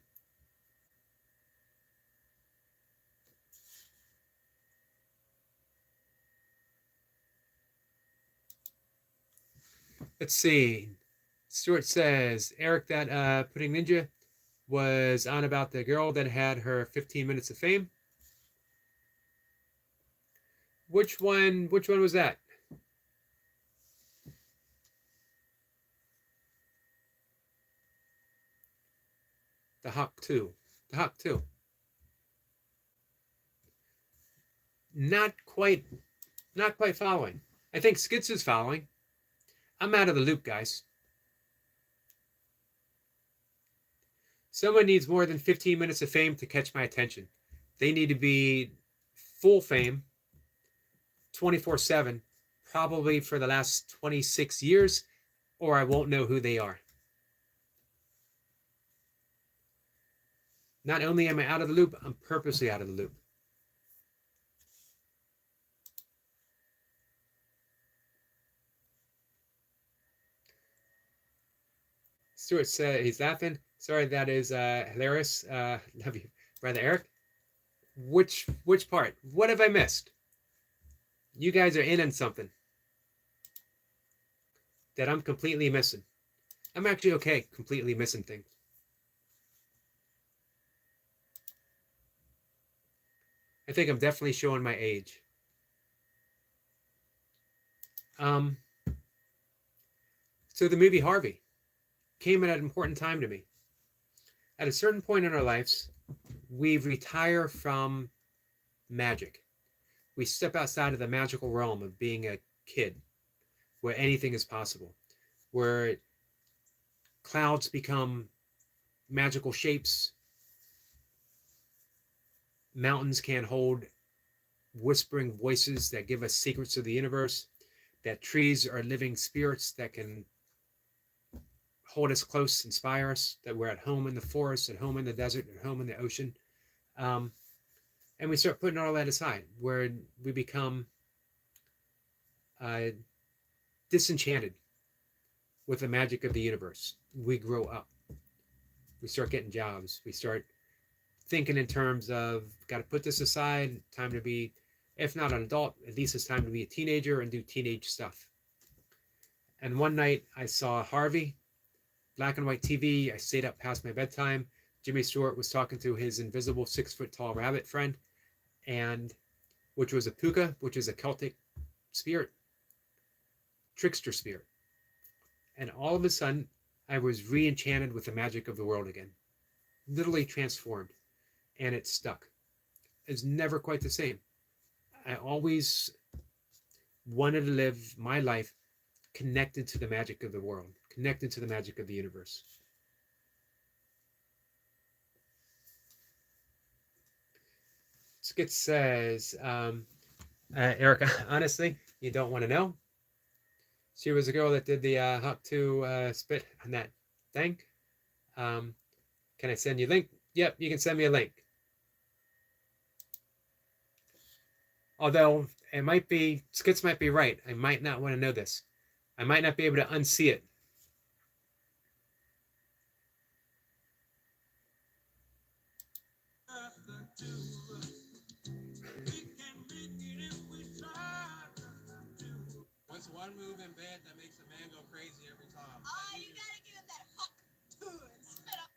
Let's see. Stewart says, Eric, that Pudding Ninja was on about the girl that had her 15 minutes of fame. Which one was that? The Hawk 2. The Hawk 2. Not quite following. I think Skits is following. I'm out of the loop, guys. Someone needs more than 15 minutes of fame to catch my attention. They need to be full fame, 24/7, probably for the last 26 years, or I won't know who they are. Not only am I out of the loop, I'm purposely out of the loop. Stuart said he's laughing. Sorry, that is hilarious. Love you, brother Eric. Which part? What have I missed? You guys are in on something that I'm completely missing. I'm actually okay completely missing things. I think I'm definitely showing my age. So the movie Harvey came at an important time to me. At a certain point in our lives, we retire from magic. We step outside of the magical realm of being a kid, where anything is possible, where clouds become magical shapes, mountains can hold whispering voices that give us secrets of the universe, that trees are living spirits that can hold us close, inspire us, that we're at home in the forest, at home in the desert, at home in the ocean. And we start putting all that aside, where we become disenchanted with the magic of the universe. We grow up. We start getting jobs. We start thinking in terms of, got to put this aside, time to be, if not an adult, at least it's time to be a teenager and do teenage stuff. And one night I saw Harvey, black and white TV. I stayed up past my bedtime, Jimmy Stewart was talking to his invisible 6 foot tall rabbit friend, and which was a puka, which is a Celtic spirit, trickster spirit. And all of a sudden, I was re-enchanted with the magic of the world again, literally transformed, and it stuck. It's never quite the same. I always wanted to live my life connected to the magic of the world, connected to the magic of the universe. Skit says, Erica, honestly, you don't want to know. She was a girl that did the hop to spit on that thing. Can I send you a link? Yep, you can send me a link. Although it might be, Skits might be right. I might not want to know this. I might not be able to unsee it. What's one move in bed that makes a man go crazy every time? Oh, you gotta give him that hook and spit up.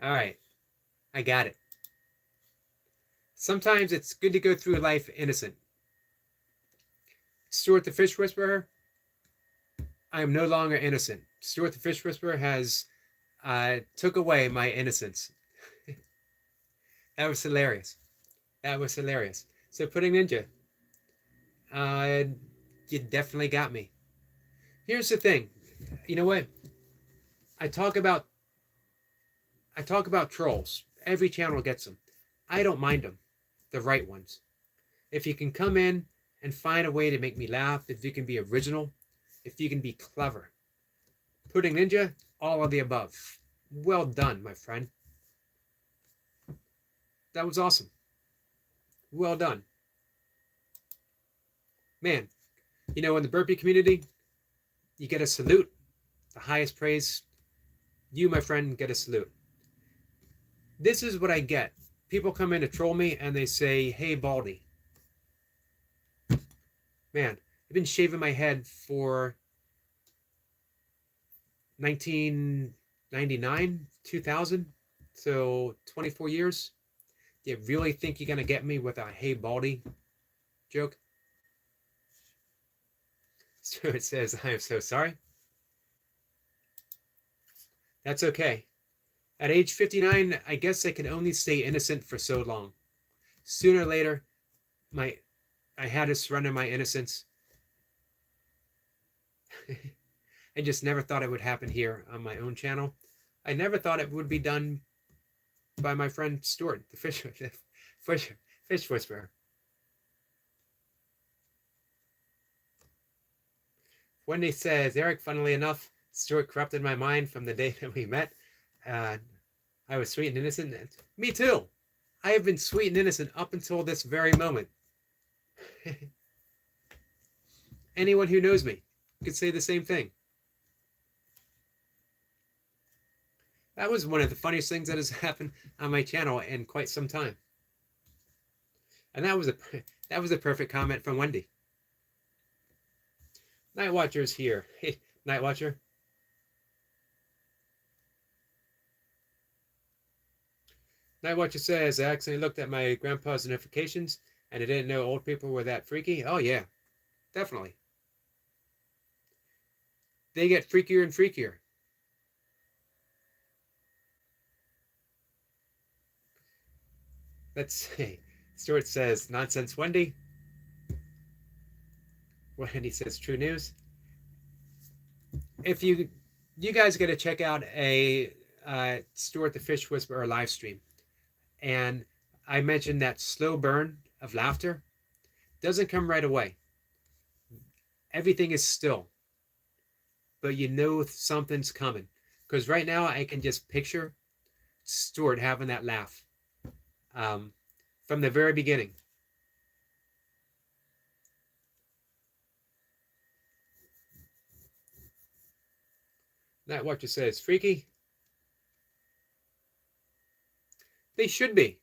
All right. I got it. Sometimes it's good to go through life innocent. Stuart the Fish Whisperer, I am no longer innocent. Stuart the Fish Whisperer has took away my innocence. That was hilarious. That was hilarious. So Pudding Ninja, you definitely got me. Here's the thing. You know what? I talk about trolls. Every channel gets them. I don't mind them. The right ones. If you can come in and find a way to make me laugh, if you can be original, if you can be clever. Pudding Ninja, all of the above. Well done, my friend. That was awesome. Well done. Man, you know, in the burpee community, you get a salute. The highest praise. You, my friend, get a salute. This is what I get. People come in to troll me and they say, hey, Baldy. Man, I've been shaving my head for 1999, 2000, so 24 years. Do you really think you're going to get me with a hey, Baldy joke? So it says, I am so sorry. That's okay. At age 59, I guess I can only stay innocent for so long. Sooner or later, I had to surrender my innocence. I just never thought it would happen here on my own channel. I never thought it would be done by my friend Stuart, the fish whisperer. Wendy says, Eric, funnily enough, Stuart corrupted my mind from the day that we met. I was sweet and innocent. Me too. I have been sweet and innocent up until this very moment. Anyone who knows me could say the same thing. That was one of the funniest things that has happened on my channel in quite some time. And that was a perfect comment from Wendy. Night Watcher's here. Hey, Night Watcher. Night Watcher says, I accidentally looked at my grandpa's notifications and I didn't know old people were that freaky. Oh, yeah, definitely. They get freakier and freakier. Let's see. Stuart says, nonsense, Wendy. Wendy says, true news. If you guys got to check out a Stuart the Fish Whisperer live stream. And I mentioned that slow burn of laughter doesn't come right away. Everything is still. But you know something's coming. Because right now I can just picture Stuart having that laugh from the very beginning. Not what you say is freaky. They should be.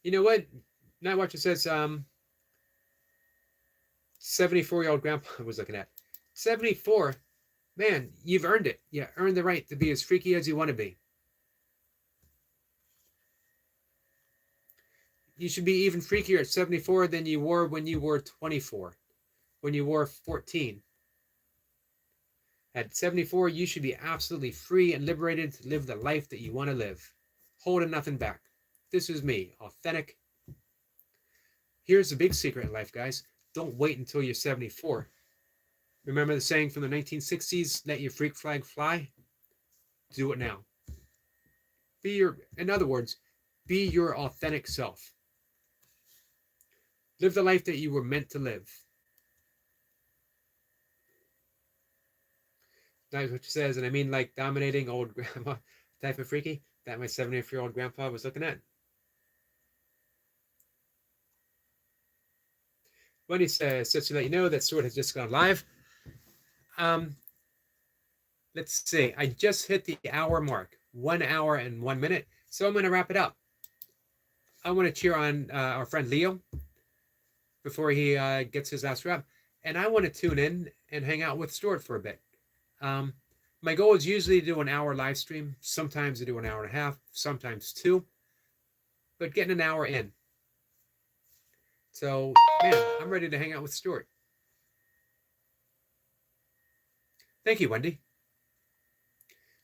You know what? Not what you says 74-year-old grandpa was looking at. 74 man, you've earned it. You earned the right to be as freaky as you want to be. You should be even freakier at 74 than you were when you were 24, when you were 14. At 74, you should be absolutely free and liberated to live the life that you want to live, holding nothing back. This is me, authentic. Here's the big secret in life, guys. Don't wait until you're 74. Remember the saying from the 1960s, let your freak flag fly? Do it now. In other words, be your authentic self. Live the life that you were meant to live. That's what she says, and I mean like dominating old grandma type of freaky that my 70-year-old grandpa was looking at. Wendy says, just to let you know that Stuart has just gone live. Let's see, I just hit the hour mark, 1 hour and 1 minute. So I'm going to wrap it up. I want to cheer on our friend Leo before he gets his last wrap. And I want to tune in and hang out with Stuart for a bit. My goal is usually to do an hour live stream. Sometimes I do an hour and a half, sometimes 2. But getting an hour in. So, man, I'm ready to hang out with Stuart. Thank you, Wendy.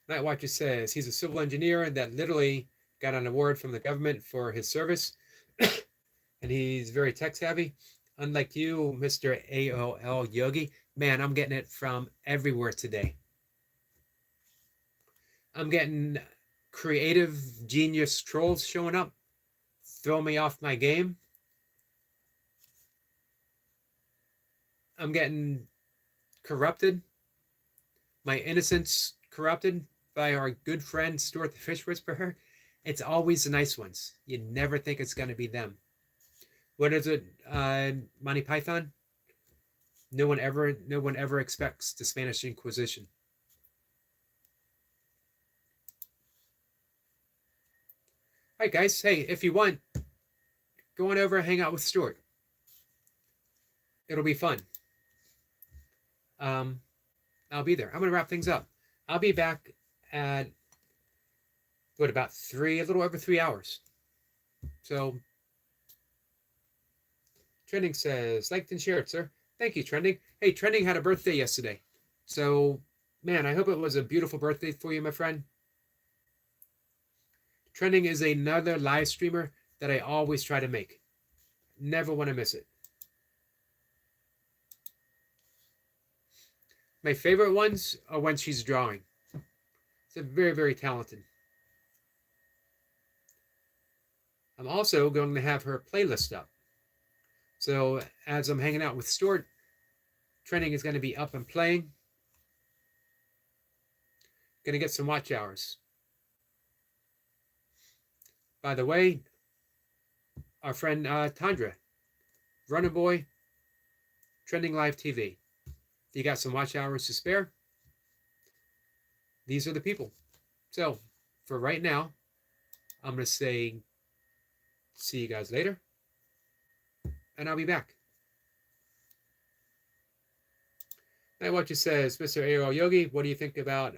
Night Watcher says he's a civil engineer that literally got an award from the government for his service. And he's very tech savvy. Unlike you, Mr. AOL Yogi, man, I'm getting it from everywhere today. I'm getting creative genius trolls showing up, throw me off my game. I'm getting corrupted, my innocence corrupted by our good friend Stuart the Fish Whisperer. It's always the nice ones. You never think it's going to be them. What is it, Monty Python? No one ever expects the Spanish Inquisition. All right, guys. Hey, if you want, go on over and hang out with Stuart. It'll be fun. I'll be there. I'm going to wrap things up. I'll be back at, about 3, a little over 3 hours. So, Trending says, liked and shared, sir. Thank you, Trending. Hey, Trending had a birthday yesterday. So, man, I hope it was a beautiful birthday for you, my friend. Trending is another live streamer that I always try to make. Never want to miss it. My favorite ones are when she's drawing. It's very, very talented. I'm also going to have her playlist up. So as I'm hanging out with Stuart, Trending is going to be up and playing. Going to get some watch hours. By the way, our friend Tandra, Runner Boy, Trending Live TV. You got some watch hours to spare? These are the people. So, for right now, I'm going to say, see you guys later. And I'll be back. Night Watcher says, Mr. AOL Yogi, what do you think about,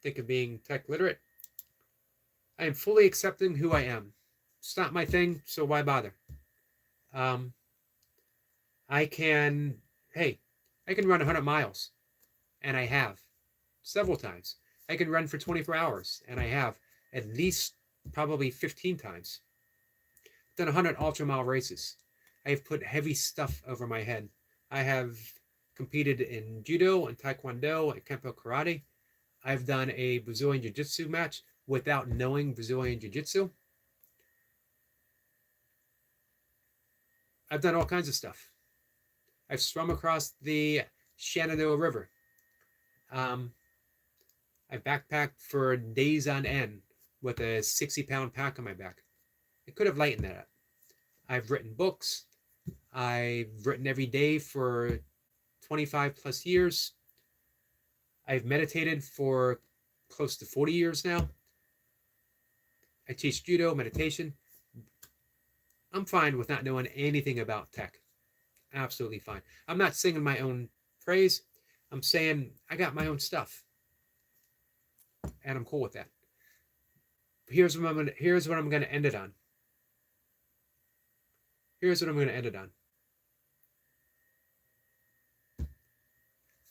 think of being tech literate? I am fully accepting who I am. It's not my thing, so why bother? I can run 100 miles, and I have several times. I can run for 24 hours, and I have at least probably 15 times. I've done 100 ultra-mile races. I have put heavy stuff over my head. I have competed in judo and taekwondo and kempo karate. I've done a Brazilian jiu-jitsu match without knowing Brazilian jiu-jitsu. I've done all kinds of stuff. I've swum across the Shenandoah River. I backpacked for days on end with a 60-pound pack on my back. I could have lightened that up. I've written books. I've written every day for 25 plus years. I've meditated for close to 40 years now. I teach judo, meditation. I'm fine with not knowing anything about tech. Absolutely fine. I'm not singing my own praise. I'm saying I got my own stuff, and I'm cool with that. Here's what I'm gonna end it on. Here's what I'm gonna end it on.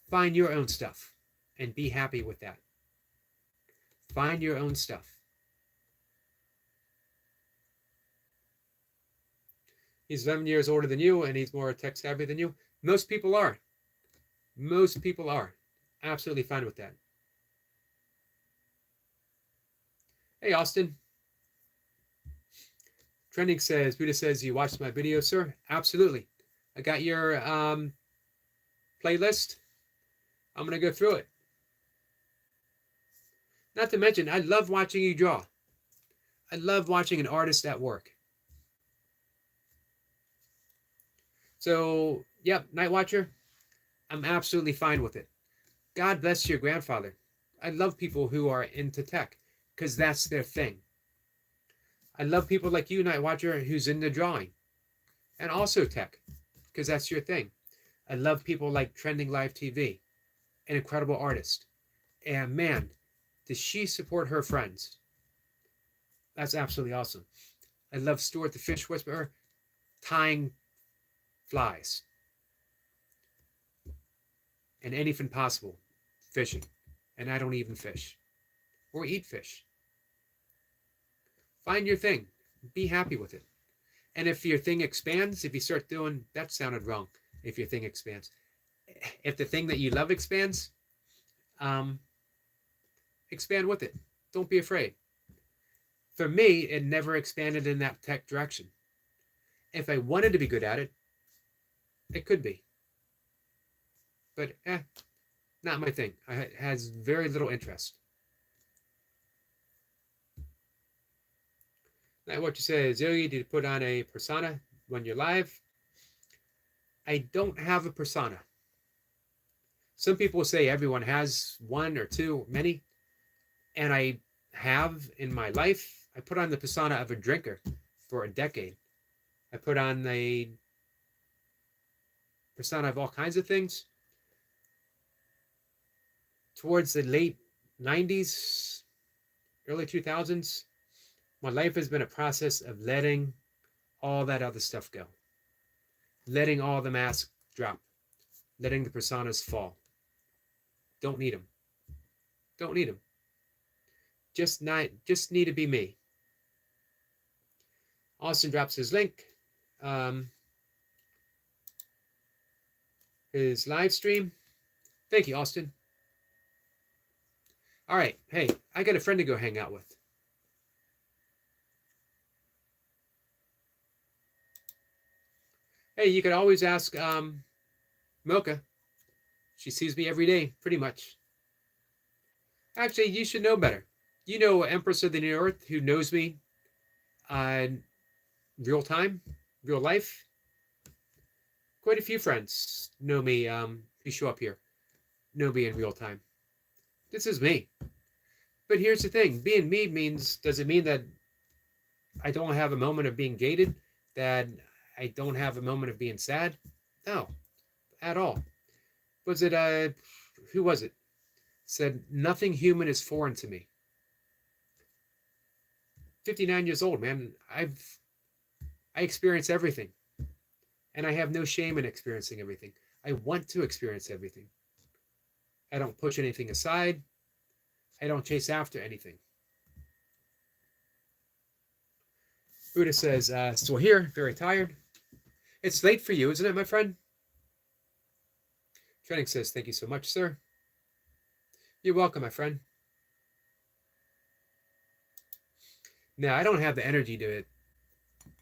Find your own stuff and be happy with that. Find your own stuff. He's 11 years older than you and he's more tech savvy than you. Most people are. Most people are. Absolutely fine with that. Hey, Austin. Trending says, Buddha says, you watched my video, sir? Absolutely. I got your playlist. I'm going to go through it. Not to mention, I love watching you draw. I love watching an artist at work. So, yep, Night Watcher, I'm absolutely fine with it. God bless your grandfather. I love people who are into tech because that's their thing. I love people like you, Night Watcher, who's into drawing and also tech because that's your thing. I love people like Trending Live TV, an incredible artist. And man, does she support her friends? That's absolutely awesome. I love Stuart the Fish Whisperer tying flies and anything possible fishing. And I don't even fish or eat fish. Find your thing. Be happy with it. And if your thing expands, if you start doing, that sounded wrong, if your thing expands. If the thing that you love expands, expand with it. Don't be afraid. For me, it never expanded in that tech direction. If I wanted to be good at it, it could be. But not my thing. It has very little interest. Now, what you say, Zoe, did you put on a persona when you're live? I don't have a persona. Some people say everyone has one or two, many. And I have in my life. I put on the persona of a drinker for a decade. I put on the persona of all kinds of things. Towards the late 90s, early 2000s, my life has been a process of letting all that other stuff go. Letting all the masks drop. Letting the personas fall. Don't need them. Don't need them. Just need to be me. Austin drops his link. His live stream. Thank you, Austin. All right. Hey, I got a friend to go hang out with. Hey, you could always ask Mocha. She sees me every day, pretty much. Actually, you should know better. You know Empress of the New Earth who knows me real time, real life. Quite a few friends know me who show up here, know me in real time. This is me. But here's the thing. Being me means, does it mean that I don't have a moment of being jaded? That I don't have a moment of being sad? No, at all. Was it, who was it? Said, nothing human is foreign to me. 59 years old, man. I experience everything. And I have no shame in experiencing everything. I want to experience everything. I don't push anything aside. I don't chase after anything. Buddha says, still here, very tired. It's late for you, isn't it, my friend? Training says, thank you so much, sir. You're welcome, my friend. Now, I don't have the energy to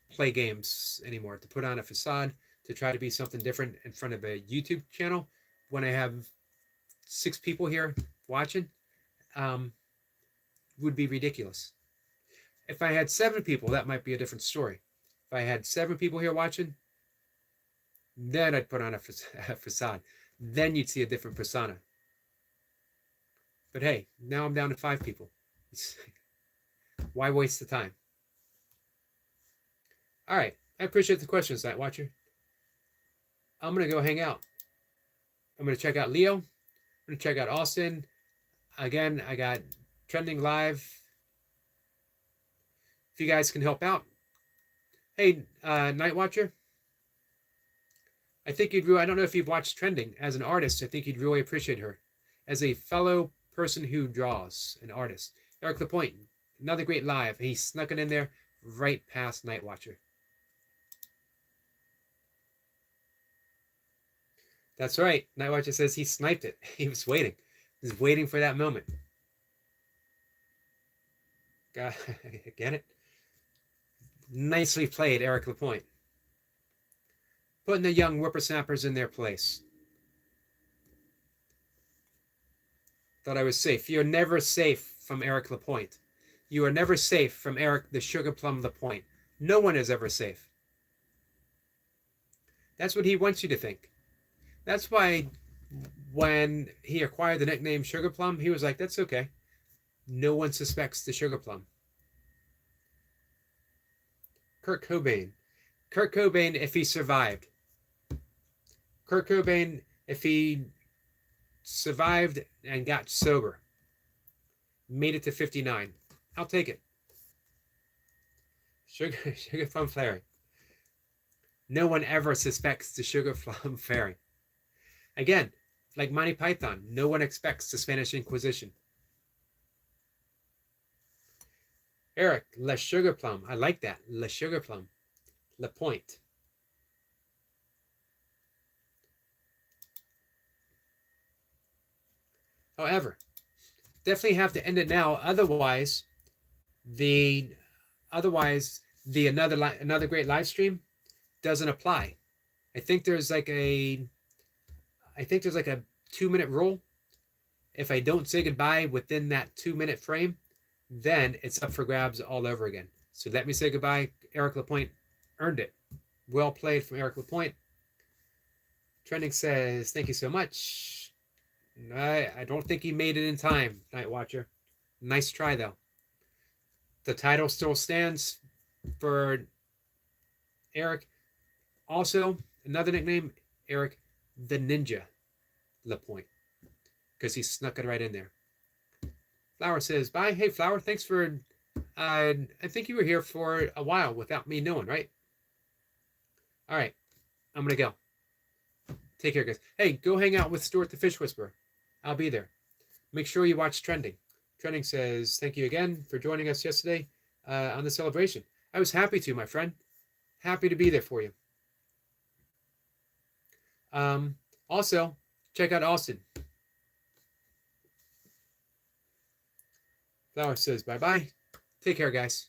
play games anymore, to put on a facade, to try to be something different in front of a YouTube channel when I have 6 people here watching. Would be ridiculous. If I had 7 people, that might be a different story. If I had 7 people here watching, then I'd put on a facade. Then you'd see a different persona. But hey, now I'm down to 5 people. Why waste the time? All right. I appreciate the questions, Night Watcher. I'm going to go hang out. I'm going to check out Leo. I'm gonna check out Austin. Again, I got trending live. If you guys can help out. Hey, Night Watcher. I think you'd really, I don't know if you've watched Trending as an artist. I think you'd really appreciate her as a fellow person who draws, an artist. Eric Lapointe, another great live. He snuck it in there right past Night Watcher. That's right. Night Watcher says he sniped it. He was waiting. He was waiting for that moment. Get it? Nicely played, Eric Lapointe. Putting the young whippersnappers in their place. Thought I was safe. You're never safe from Eric Lapointe. You are never safe from Eric the Sugar Plum Lapointe. No one is ever safe. That's what he wants you to think. That's why when he acquired the nickname Sugar Plum, he was like, that's okay. No one suspects the Sugar Plum. Kurt Cobain. Kurt Cobain, if he survived. Kurt Cobain, if he survived and got sober, made it to 59, I'll take it. Sugar Plum Fairy. No one ever suspects the Sugar Plum Fairy. Again, like Monty Python, no one expects the Spanish Inquisition. Eric, Le Sugar Plum. I like that. Le Sugar Plum. Lapointe. However, definitely have to end it now. Otherwise, the another great live stream doesn't apply. I think there's like a 2-minute rule. If I don't say goodbye within that 2-minute frame, then it's up for grabs all over again. So let me say goodbye. Eric Lapointe earned it. Well played from Eric Lapointe. Trending says, thank you so much. I don't think he made it in time, Night Watcher. Nice try, though. The title still stands for Eric. Also, another nickname, Eric the Ninja Lapointe, because he snuck it right in there. Flower says, bye. Hey, Flower, thanks for... I think you were here for a while without me knowing, right? All right. I'm going to go. Take care, guys. Hey, go hang out with Stuart the Fish Whisperer. I'll be there. Make sure you watch Trending. Trending says, thank you again for joining us yesterday on the celebration. I was happy to, my friend. Happy to be there for you. Also, check out Austin. Flower says, bye-bye. Take care, guys.